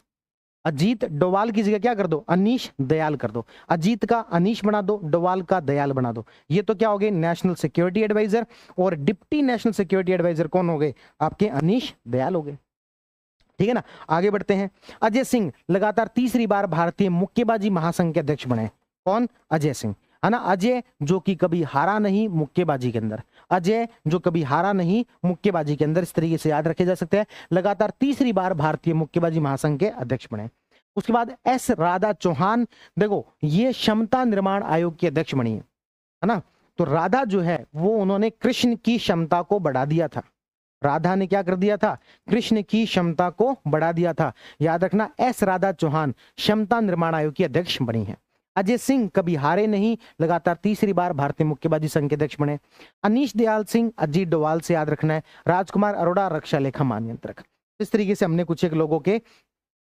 अजीत डोवाल की जगह क्या कर दो, अनीश दयाल कर दो। अजीत का अनीश बना दो, डोवाल का दयाल बना दो। ये तो क्या हो गए, नेशनल सिक्योरिटी एडवाइजर। और डिप्टी नेशनल सिक्योरिटी एडवाइजर कौन हो गए, आपके अनीश दयाल हो गए। ठीक है ना, आगे बढ़ते हैं। अजय सिंह लगातार तीसरी बार भारतीय मुक्केबाजी महासंघ के अध्यक्ष बने। कौन, अजय सिंह, है ना। अजय जो कि कभी हारा नहीं मुक्केबाजी के अंदर, अजय जो कभी हारा नहीं मुक्केबाजी के अंदर, इस तरीके से याद रखे जा सकते हैं। लगातार तीसरी बार भारतीय मुक्केबाजी महासंघ के अध्यक्ष बने। उसके बाद एस राधा चौहान, देखो ये क्षमता निर्माण आयोग की अध्यक्ष बनी है ना। तो राधा जो है वो उन्होंने कृष्ण की क्षमता को बढ़ा दिया था। राधा ने क्या कर दिया था, कृष्ण की क्षमता को बढ़ा दिया था। याद रखना, एस राधा चौहान क्षमता निर्माण आयोग की अध्यक्ष बनी है। अजय सिंह कभी हारे नहीं, लगातार तीसरी बार भारतीय मुक्केबाजी संघ के अध्यक्ष बने। अनीश दयाल सिंह अजीत डोवाल से याद रखना है। राजकुमार अरोड़ा रक्षा लेखा महानियंत्रक। इस तरीके से हमने कुछ एक लोगों के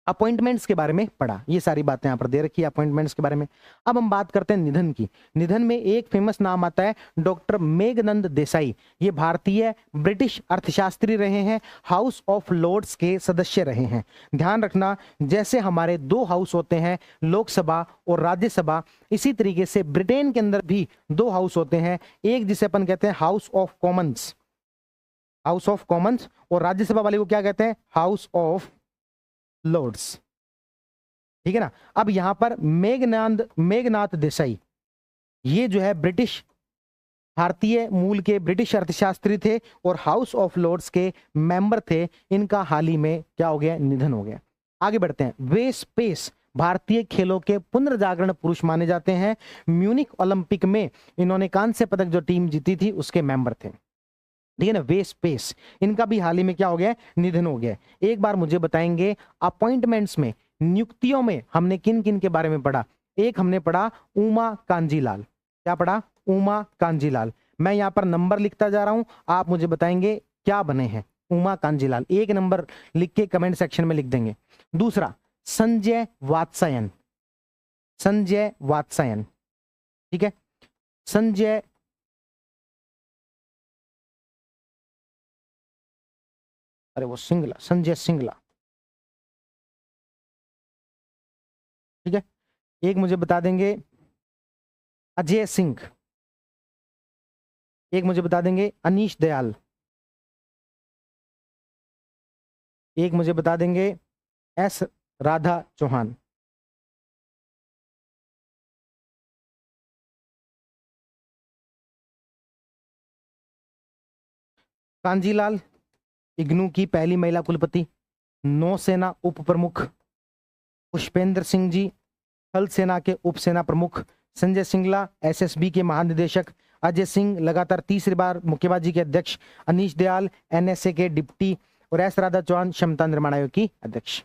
अपॉइंटमेंट्स के बारे में पढ़ा, ये सारी बातें यहां पर दे रखी है अपॉइंटमेंट्स के बारे में। अब हम बात करते हैं निधन की। निधन में एक फेमस नाम आता है डॉक्टर मेघनंद देसाई। ये भारतीय ब्रिटिश अर्थशास्त्री रहे हैं, हाउस ऑफ लॉर्ड्स के सदस्य रहे हैं। ध्यान रखना, जैसे हमारे दो हाउस होते हैं, लोकसभा और राज्यसभा, इसी तरीके से ब्रिटेन के अंदर भी दो हाउस होते हैं। एक जिसे अपन कहते हैं house of Commons, house of Commons, और राज्यसभा वाले को क्या कहते हैं, हाउस ऑफ लॉर्ड्स। ठीक है ना। अब यहां पर मेघनाथ देसाई, ये जो है ब्रिटिश भारतीय मूल के ब्रिटिश अर्थशास्त्री थे और हाउस ऑफ लॉर्ड्स के मेंबर थे। इनका हाल ही में क्या हो गया, निधन हो गया। आगे बढ़ते हैं। वे स्पेस भारतीय खेलों के पुनर्जागरण पुरुष माने जाते हैं। म्यूनिक ओलंपिक में इन्होंने कांस्य पदक जो टीम जीती थी उसके मेंबर थे। ठीक है ना, वे स्पेस, इनका भी हाल ही में क्या हो गया, निधन हो गया। एक बार मुझे बताएंगे अपॉइंटमेंट्स में, नियुक्तियों में हमने किन किन के बारे में पढ़ा। एक हमने पढ़ा उमा कांजीलाल। क्या पढ़ा, उमा कांजीलाल। मैं यहां पर नंबर लिखता जा रहा हूं, आप मुझे बताएंगे क्या बने हैं। उमा कांजीलाल, एक नंबर लिख के कमेंट सेक्शन में लिख देंगे। दूसरा संजय वात्स्यायन, संजय वात्स्यायन। ठीक है, संजय, अरे वो सिंगला, संजय सिंगला। ठीक है, एक मुझे बता देंगे अजय सिंह, एक मुझे बता देंगे अनीश दयाल, एक मुझे बता देंगे एस राधा चौहान। कांजीलाल इग्नू की पहली महिला कुलपति, नौसेना उप प्रमुख। पुष्पेंद्र सिंह जी थल सेना के उप सेना प्रमुख, संजय सिंगला एसएसबी के महानिदेशक, अजय सिंह लगातार तीसरी बार मुक्केबाजी के अध्यक्ष, अनीश दयाल एनएसए के डिप्टी और एस राधा चौहान क्षमता निर्माण आयोग की अध्यक्ष।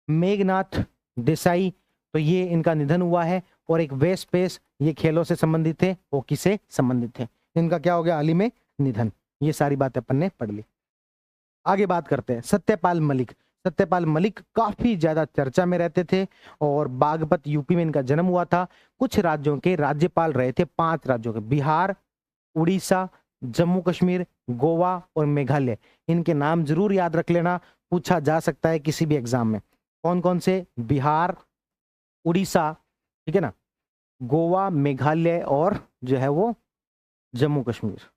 मेघनाथ देसाई, तो ये इनका निधन हुआ है। और एक वेस्ट पेस, ये खेलों से संबंधित थे, हॉकी से संबंधित थे, इनका क्या हो गया हाल ही में निधन। ये सारी बातें अपन ने पढ़ ली। आगे बात करते हैं सत्यपाल मलिक। सत्यपाल मलिक काफी ज्यादा चर्चा में रहते थे और बागपत यूपी में इनका जन्म हुआ था। कुछ राज्यों के राज्यपाल रहे थे, 5 राज्यों के, बिहार, उड़ीसा, जम्मू कश्मीर, गोवा और मेघालय। इनके नाम जरूर याद रख लेना, पूछा जा सकता है किसी भी एग्जाम में। कौन कौन से? बिहार, उड़ीसा, ठीक है ना, गोवा, मेघालय और जो है वो जम्मू कश्मीर।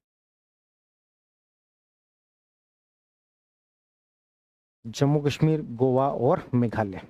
जम्मू कश्मीर, गोवा और मेघालय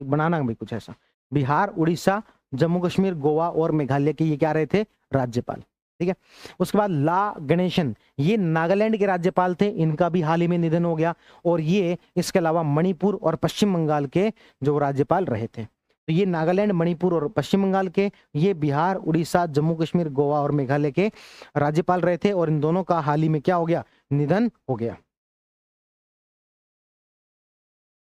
बनाना भाई कुछ ऐसा। बिहार, उड़ीसा, जम्मू कश्मीर, गोवा और मेघालय के ये क्या रहे थे? राज्यपाल। ठीक है। उसके बाद ला गणेशन, ये नागालैंड के राज्यपाल थे, इनका भी हाल ही में निधन हो गया। और ये इसके अलावा मणिपुर और पश्चिम बंगाल के जो राज्यपाल रहे थे। तो ये नागालैंड, मणिपुर और पश्चिम बंगाल के, ये बिहार, उड़ीसा, जम्मू कश्मीर, गोवा और मेघालय के राज्यपाल रहे थे। और इन दोनों का हाल ही में क्या हो गया? निधन हो गया।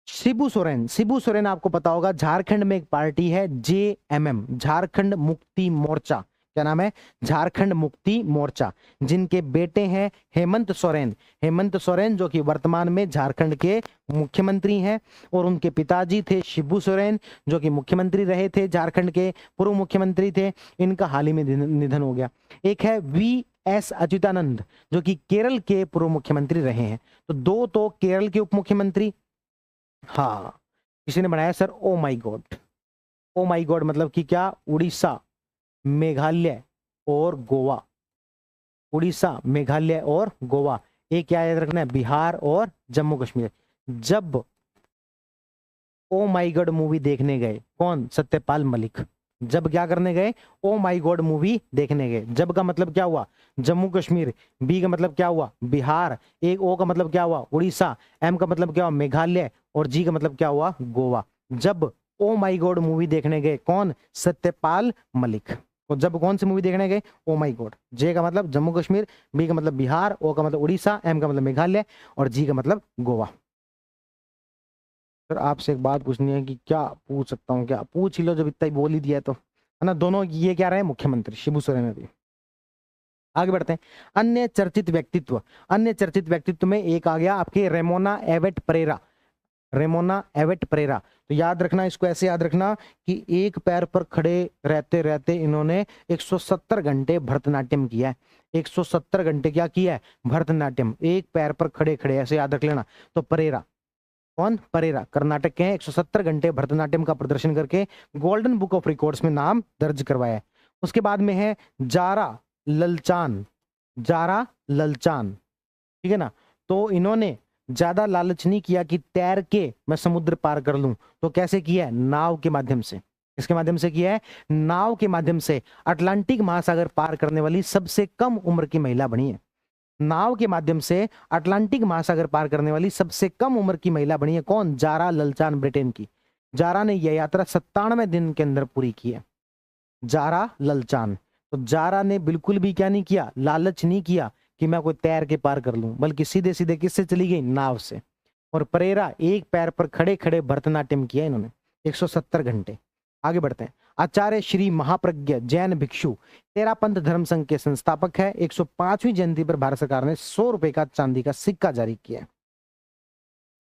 शिबू सोरेन, शिबू सोरेन आपको पता होगा, झारखंड में एक पार्टी है जेएमएम, झारखंड मुक्ति मोर्चा। क्या नाम है? झारखंड मुक्ति मोर्चा, जिनके बेटे हैं हेमंत सोरेन। हेमंत सोरेन जो कि वर्तमान में झारखंड के मुख्यमंत्री हैं, और उनके पिताजी थे शिबू सोरेन जो कि मुख्यमंत्री रहे थे, झारखंड के पूर्व मुख्यमंत्री थे। इनका हाल ही में निधन हो गया। एक है वी.एस. अच्युतानंद जो कि केरल के पूर्व मुख्यमंत्री रहे हैं। तो 2 तो केरल के उप मुख्यमंत्री, हाँ, किसी ने बनाया सर ओ माई गॉड। ओ माई गॉड मतलब कि क्या? उड़ीसा, मेघालय और गोवा। उड़ीसा, मेघालय और गोवा। एक क्या याद रखना है? बिहार और जम्मू कश्मीर। जब ओ माई गॉड मूवी देखने गए, कौन? सत्यपाल मलिक। जब क्या करने गए? ओ माई गॉड मूवी देखने गए। जब का मतलब क्या हुआ? जम्मू कश्मीर। बी का मतलब क्या हुआ? बिहार। एक ओ का मतलब क्या हुआ? उड़ीसा। एम का मतलब क्या हुआ? मेघालय। और जी का मतलब क्या हुआ? गोवा। जब ओ माई गॉड मूवी देखने गए, कौन? सत्यपाल मलिक। और जब कौन सी मूवी देखने गए? ओ माई गॉड। जे का मतलब जम्मू कश्मीर, बी का मतलब बिहार, ओ का मतलब उड़ीसा, एम का मतलब मेघालय और जी का मतलब गोवा। सर आपसे एक बात पूछनी है कि क्या पूछ सकता हूँ? क्या पूछ ही लो, जब इतना ही बोल ही दिया है तो, है ना। दोनों ये क्या रहे? मुख्यमंत्री शिबू सोरेन भी। आगे बढ़ते हैं। अन्य चर्चित व्यक्तित्व। अन्य चर्चित व्यक्तित्व में एक आ गया आपके रेमोना एवेट परेरा। रेमोना एवेट परेरा, तो याद रखना, इसको ऐसे याद रखना कि एक पैर पर खड़े रहते रहते इन्होंने 170 घंटे भरतनाट्यम किया है। 170 घंटे क्या किया है? भरतनाट्यम, एक पैर पर खड़े खड़े, ऐसे याद रख लेना। तो परेरा, कौन? परेरा कर्नाटक के हैं। 170 घंटे भरतनाट्यम का प्रदर्शन करके गोल्डन बुक ऑफ रिकॉर्ड्स में नाम दर्ज करवाया है। उसके बाद में है जारा ललचान। जारा ललचान, ठीक है ना। तो इन्होंने ज्यादा लालच नहीं किया कि तैर के मैं समुद्र पार कर लूं, तो कैसे किया है? नाव के माध्यम से। इसके माध्यम से किया है? नाव के माध्यम से अटलांटिक महासागर पार करने वाली सबसे कम उम्र की महिला बनी है। नाव के माध्यम से अटलांटिक महासागर पार करने वाली सबसे कम उम्र की महिला बनी है। कौन? जारा ललचान, ब्रिटेन की। जारा ने यह यात्रा 97 दिन के अंदर पूरी की है। जारा ललचान। तो जारा ने बिल्कुल भी क्या नहीं किया? लालच नहीं किया कि मैं कोई तैर के पार कर लूं, बल्कि सीधे सीधे किससे चली गई? नाव से। और परेरा एक पैर पर खड़े खड़े भरतनाट्यम किया इन्होंने 170 घंटे। आगे बढ़ते हैं। आचार्य श्री महाप्रज्ञ जैन भिक्षु, तेरापंथ धर्म संघ के संस्थापक है। 105वीं जयंती पर भारत सरकार ने 100 रुपए का चांदी का सिक्का जारी किया है।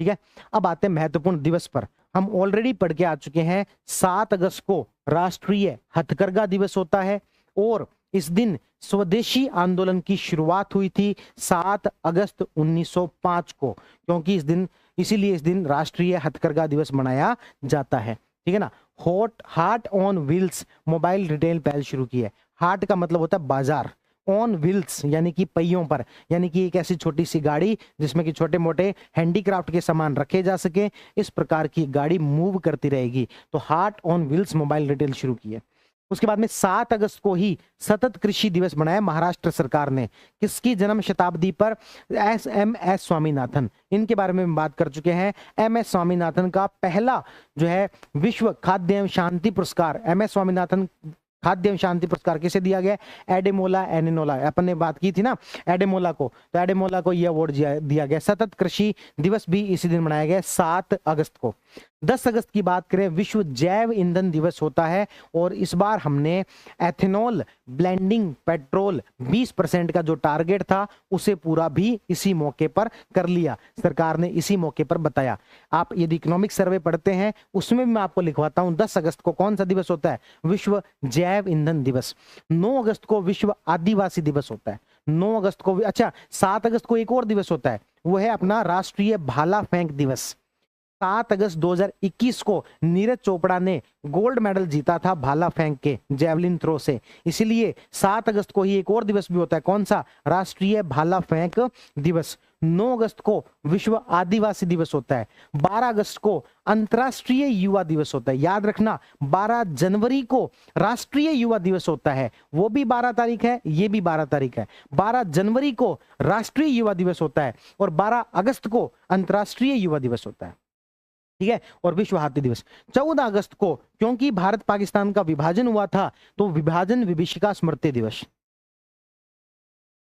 ठीक है। अब आते हैं महत्वपूर्ण दिवस पर। हम ऑलरेडी पढ़ के आ चुके हैं, 7 अगस्त को राष्ट्रीय हथकरघा दिवस होता है। और इस दिन स्वदेशी आंदोलन की शुरुआत हुई थी 7 अगस्त 1905 को, क्योंकि इसीलिए इस दिन राष्ट्रीय हथकरघा दिवस मनाया जाता है। ठीक है ना। Heart on wheels mobile retail पहल शुरू की है। हार्ट का मतलब होता है बाजार, ऑन व्हील्स यानी कि पहियों पर, यानी कि एक ऐसी छोटी सी गाड़ी जिसमें कि छोटे मोटे हैंडीक्राफ्ट के सामान रखे जा सके, इस प्रकार की गाड़ी मूव करती रहेगी। तो heart on wheels mobile retail शुरू की है। उसके बाद में 7 अगस्त को ही सतत कृषि दिवस मनाया महाराष्ट्र सरकार ने। किसकी जन्म शताब्दी पर? एस स्वामीनाथन, इनके बारे में बात कर चुके हैं। एस स्वामीनाथन का पहला जो है विश्व खाद्य एवं शांति पुरस्कार, एस स्वामीनाथन खाद्य एवं शांति पुरस्कार किसे दिया गया? एडेमोला एनिनोला, अपन ने बात की थी ना एडेमोला को, तो एडेमोला को ये अवार्ड दिया गया। सतत कृषि दिवस भी इसी दिन मनाया गया 7 अगस्त को। 10 अगस्त की बात करें, विश्व जैव ईंधन दिवस होता है और इस बार हमने एथेनॉल ब्लेंडिंग पेट्रोल 20% का जो टारगेट था उसे पूरा भी इसी मौके पर कर लिया, सरकार ने इसी मौके पर बताया। आप यदि इकोनॉमिक सर्वे पढ़ते हैं उसमें भी मैं आपको लिखवाता हूं 10 अगस्त को कौन सा दिवस होता है? विश्व जैव ईंधन दिवस। 9 अगस्त को विश्व आदिवासी दिवस होता है। 9 अगस्त को अच्छा 7 अगस्त को एक और दिवस होता है, वो है अपना राष्ट्रीय भाला फेंक दिवस। 7 अगस्त 2021 को नीरज चोपड़ा ने गोल्ड मेडल जीता था भाला फेंक के, जेवलिन थ्रो से, इसीलिए 7 अगस्त को ही एक और दिवस भी होता है, कौन सा? राष्ट्रीय भाला फेंक दिवस। 9 अगस्त को विश्व आदिवासी दिवस होता है। 12 अगस्त को अंतर्राष्ट्रीय युवा दिवस होता है, याद रखना 12 जनवरी को राष्ट्रीय युवा दिवस होता है, वो भी 12 तारीख है, ये भी 12 तारीख है। 12 जनवरी को राष्ट्रीय युवा दिवस होता है और 12 अगस्त को अंतर्राष्ट्रीय युवा दिवस होता है, ठीक है। और विश्व हाथी दिवस 14 अगस्त को, क्योंकि भारत पाकिस्तान का विभाजन हुआ था तो विभाजन विभीषिका स्मृति दिवस,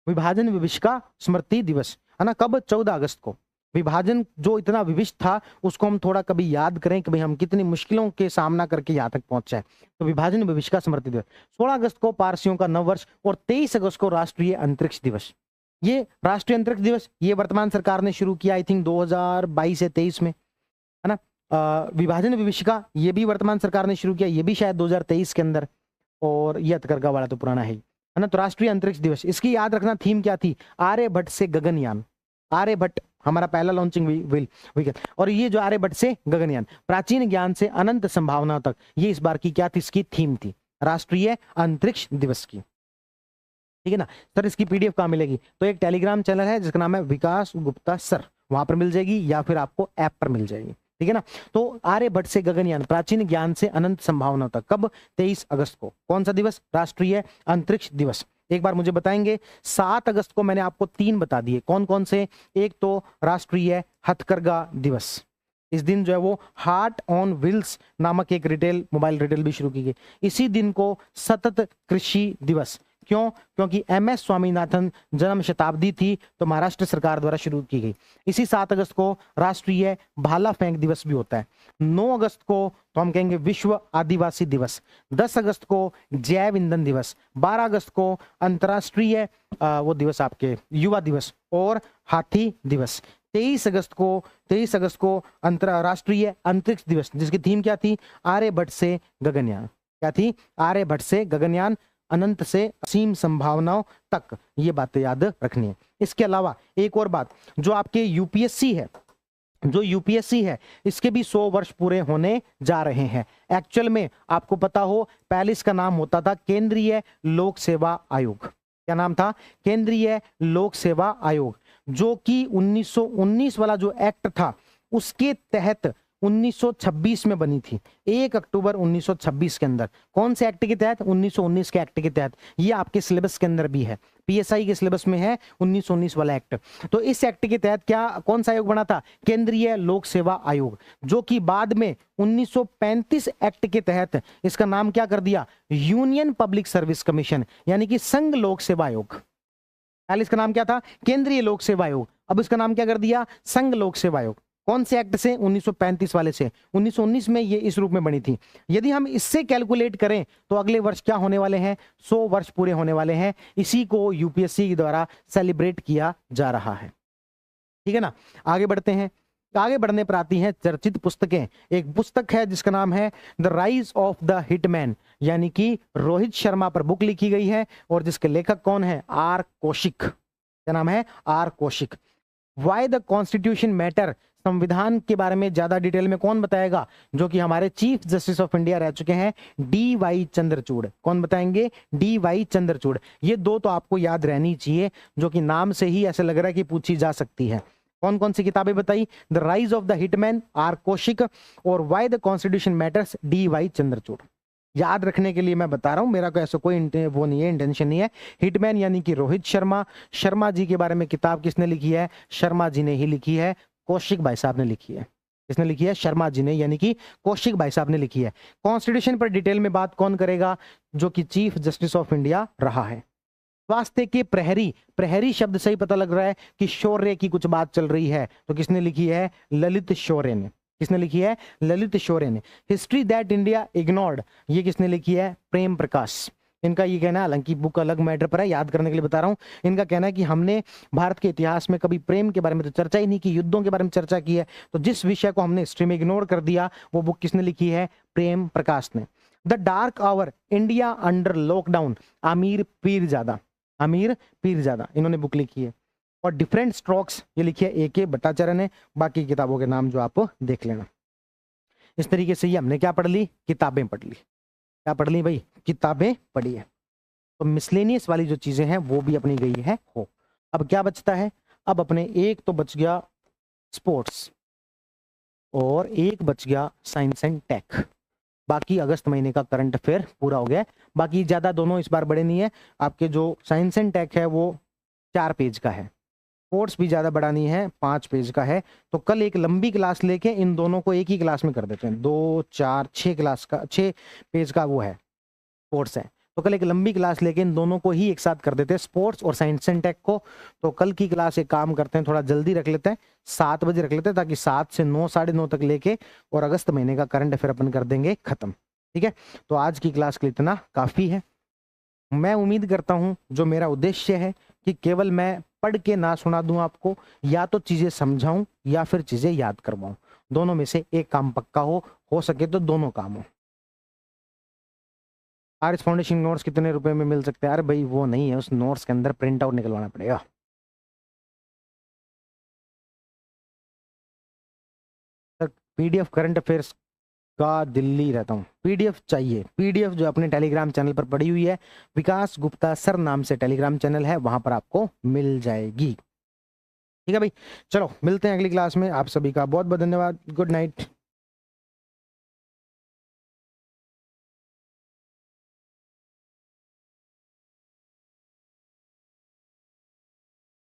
विभाजन विभीषिका स्मृति दिवस है ना, कब? 14 अगस्त को। विभाजन जो इतना विभीषिक था उसको हम थोड़ा कभी याद करें कि भाई हम कितनी मुश्किलों के सामना करके यहाँ तक पहुंचे, तो विभाजन विभीषिका स्मृति दिवस। 16 अगस्त को पारसियों का नववर्ष और 23 अगस्त को राष्ट्रीय अंतरिक्ष दिवस। ये राष्ट्रीय अंतरिक्ष दिवस ये वर्तमान सरकार ने शुरू किया आई थिंक 2022 से 23 में, है ना। विभाजन विभीषिका ये भी वर्तमान सरकार ने शुरू किया, ये भी शायद 2023 के अंदर, और ये हथकरघा वाला तो पुराना है ना। तो राष्ट्रीय अंतरिक्ष दिवस, इसकी याद रखना थीम क्या थी? आर्यभट्ट से गगनयान। आर्यभट्ट हमारा पहला लॉन्चिंग व्हीकल, और ये जो आर्यभट्ट से गगनयान, प्राचीन ज्ञान से अनंत संभावनाओं तक, ये इस बार की क्या थी? इसकी थीम थी राष्ट्रीय अंतरिक्ष दिवस की, ठीक है ना। सर इसकी पीडीएफ कहाँ मिलेगी? तो एक टेलीग्राम चैनल है जिसका नाम है विकास गुप्ता सर, वहां पर मिल जाएगी या फिर आपको ऐप पर मिल जाएगी, ठीक है ना। तो आर्यभट्ट से गगनयान, प्राचीन ज्ञान से अनंत संभावनाओं तक, कब? 23 अगस्त को। कौन सा दिवस? राष्ट्रीय अंतरिक्ष दिवस। एक बार मुझे बताएंगे। 7 अगस्त को मैंने आपको 3 बता दिए, कौन कौन से? एक तो राष्ट्रीय हथकरघा दिवस, इस दिन जो है वो हार्ट ऑन व्हील्स नामक एक मोबाइल रिटेल भी शुरू की गई। इसी दिन को सतत कृषि दिवस, क्यों? क्योंकि MS स्वामीनाथन जन्म शताब्दी थी तो महाराष्ट्र सरकार द्वारा शुरू की गई। इसी 7 अगस्त को राष्ट्रीय भाला फेंक दिवस भी होता है। 9 अगस्त को तो हम कहेंगे विश्व आदिवासी दिवस। 10 अगस्त को जैव ईंधन दिवस। 12 अगस्त को अंतर्राष्ट्रीय वो दिवस आपके युवा दिवस और हाथी दिवस। 23 अगस्त को अंतर्राष्ट्रीय अंतरिक्ष दिवस, जिसकी थीम क्या थी? आर्यभट्ट से गगनयान। क्या थी? आर्यभट्ट से गगनयान, अनंत से असीम संभावनाओं तक, ये बातें याद रखनी है। इसके अलावा एक और बात, जो आपके यूपीएससी है इसके भी 100 वर्ष पूरे होने जा रहे हैं। एक्चुअल में आपको पता हो पहले इसका नाम होता था केंद्रीय लोक सेवा आयोग। क्या नाम था? केंद्रीय लोक सेवा आयोग, जो कि 1919 वाला जो एक्ट था उसके तहत 1926 में बनी थी, 1 अक्टूबर 1926 के अंदर। कौन से एक्ट के तहत? 1919 के एक्ट के तहत। ये आपके सिलेबस के अंदर भी है, पीएसआई के सिलेबस में है 1919 वाला एक्ट। तो इस एक्ट के तहत कौन सा आयोग बना था? केंद्रीय लोक सेवा आयोग, जो कि बाद में 1935 एक्ट के तहत इसका नाम क्या कर दिया? यूनियन पब्लिक सर्विस कमीशन, यानी कि संघ लोक सेवा आयोग। पहले इसका नाम क्या था? केंद्रीय लोक सेवा आयोग, अब इसका नाम क्या कर दिया? संघ लोक सेवा आयोग। कौन से एक्ट से? 1935 वाले से। 1919 में ये इस रूप में बनी थी। यदि हम इससे कैलकुलेट करें तो अगले वर्ष क्या होने वाले हैं? 100 वर्ष पूरे होने वाले हैं। इसी को यूपीएससी द्वारा सेलिब्रेट किया जा रहा है, ठीक है ना। आगे बढ़ते हैं। आगे बढ़ने पर आती हैं चर्चित पुस्तकें। एक पुस्तक है जिसका नाम है the rise of the hitman, यानी कि रोहित शर्मा पर बुक लिखी गई है और जिसके लेखक कौन है? आर कौशिक। क्या नाम है? R Kaushik. Why the constitution matter, संविधान के बारे में ज्यादा डिटेल में कौन बताएगा? जो कि हमारे चीफ जस्टिस ऑफ इंडिया रह चुके हैं DY चंद्रचूड़। कौन बताएंगे? DY चंद्रचूड़। ये दो तो आपको याद रहनी चाहिए, जो कि नाम से ही ऐसे लग रहा है कि पूछी जा सकती है। कौन कौन सी किताबें बताई? The rise of the hitman R Kaushik और why the constitution matters DY Chandrachud. याद रखने के लिए मैं बता रहा हूं, मेरा कोई ऐसा कोई वो नहीं है, इंटेंशन नहीं है। हिटमैन यानी कि रोहित शर्मा। शर्मा जी के बारे में किताब किसने लिखी है? शर्मा जी ने ही लिखी है, कौशिक भाई साहब ने लिखी है। इसने लिखी है शर्मा जी ने, यानी कि कौशिक भाई साहब ने लिखी है। कॉन्स्टिट्यूशन पर डिटेल में बात कौन करेगा? जो कि चीफ जस्टिस ऑफ इंडिया रहा है। स्वास्थ्य के प्रहरी, प्रहरी शब्द से ही पता लग रहा है कि शौर्य की कुछ बात चल रही है, तो किसने लिखी है? ललित शौर्य ने। किसने लिखी है? ललित शौर्य ने। हिस्ट्री दैट इंडिया इग्नोर्ड, ये किसने लिखी है? प्रेम प्रकाश। इनका ये कहना है, हालांकि बुक अलग मैटर पर है, याद करने के लिए बता रहा हूं, इनका कहना है कि हमने भारत के इतिहास में कभी प्रेम के बारे में तो चर्चा ही नहीं की, युद्धों के बारे में चर्चा की है, तो जिस विषय को हमने हिस्ट्री में इग्नोर कर दिया वो बुक किसने लिखी है? प्रेम प्रकाश ने। The dark hour, India under lockdown, Aamir Pirzada, Aamir Pirzada इन्होंने बुक लिखी है। और डिफरेंट स्ट्रोक्स ये लिखी है AK भट्टाचार्य ने। बाकी किताबों के नाम जो आप देख लेना। इस तरीके से ये हमने क्या पढ़ ली? किताबें पढ़ ली। क्या पढ़ ली भाई? किताबें पढ़ी है। तो मिसलेनियस वाली जो चीजें हैं वो भी अपनी गई है हो। अब क्या बचता है? अब अपने एक तो बच गया स्पोर्ट्स और एक बच गया साइंस एंड टेक। बाकी अगस्त महीने का करंट अफेयर पूरा हो गया है। बाकी ज्यादा दोनों इस बार बड़े नहीं है। आपके जो साइंस एंड टेक है वो 4 पेज का है, स्पोर्ट्स भी ज्यादा बड़ा नहीं है, 5 पेज का है। तो कल एक लंबी क्लास लेके इन दोनों को एक ही क्लास में कर देते हैं। 2 4 6 क्लास का 6 पेज का वो है, स्पोर्ट्स है। तो कल एक लंबी क्लास लेके इन दोनों को ही एक साथ कर देते हैं, स्पोर्ट्स और साइंस एंड टेक को। तो कल की क्लास एक काम करते हैं, थोड़ा जल्दी रख लेते हैं, 7 बजे रख लेते हैं, ताकि 7 से 9 साढ़े 9 तक लेके और अगस्त महीने का करंट अफेयर अपन कर देंगे खत्म। ठीक है, तो आज की क्लास के लिए इतना काफी है। मैं उम्मीद करता हूं जो मेरा उद्देश्य है कि केवल मैं पढ़ के ना सुना दूं आपको, या तो चीजें समझाऊं या फिर चीजें याद करवाऊं, दोनों में से एक काम पक्का हो सके तो दोनों काम हो। आर्यस फाउंडेशन नोट्स कितने रुपए में मिल सकते हैं? अरे भाई वो नहीं है, उस नोट्स के अंदर प्रिंट आउट निकलवाना पड़ेगा। PDF करंट अफेयर्स का दिल्ली रहता हूँ, PDF चाहिए। PDF जो अपने टेलीग्राम चैनल पर पड़ी हुई है, विकास गुप्ता सर नाम से टेलीग्राम चैनल है, वहां पर आपको मिल जाएगी। ठीक है भाई, चलो मिलते हैं अगली क्लास में। आप सभी का बहुत बहुत धन्यवाद। Good night.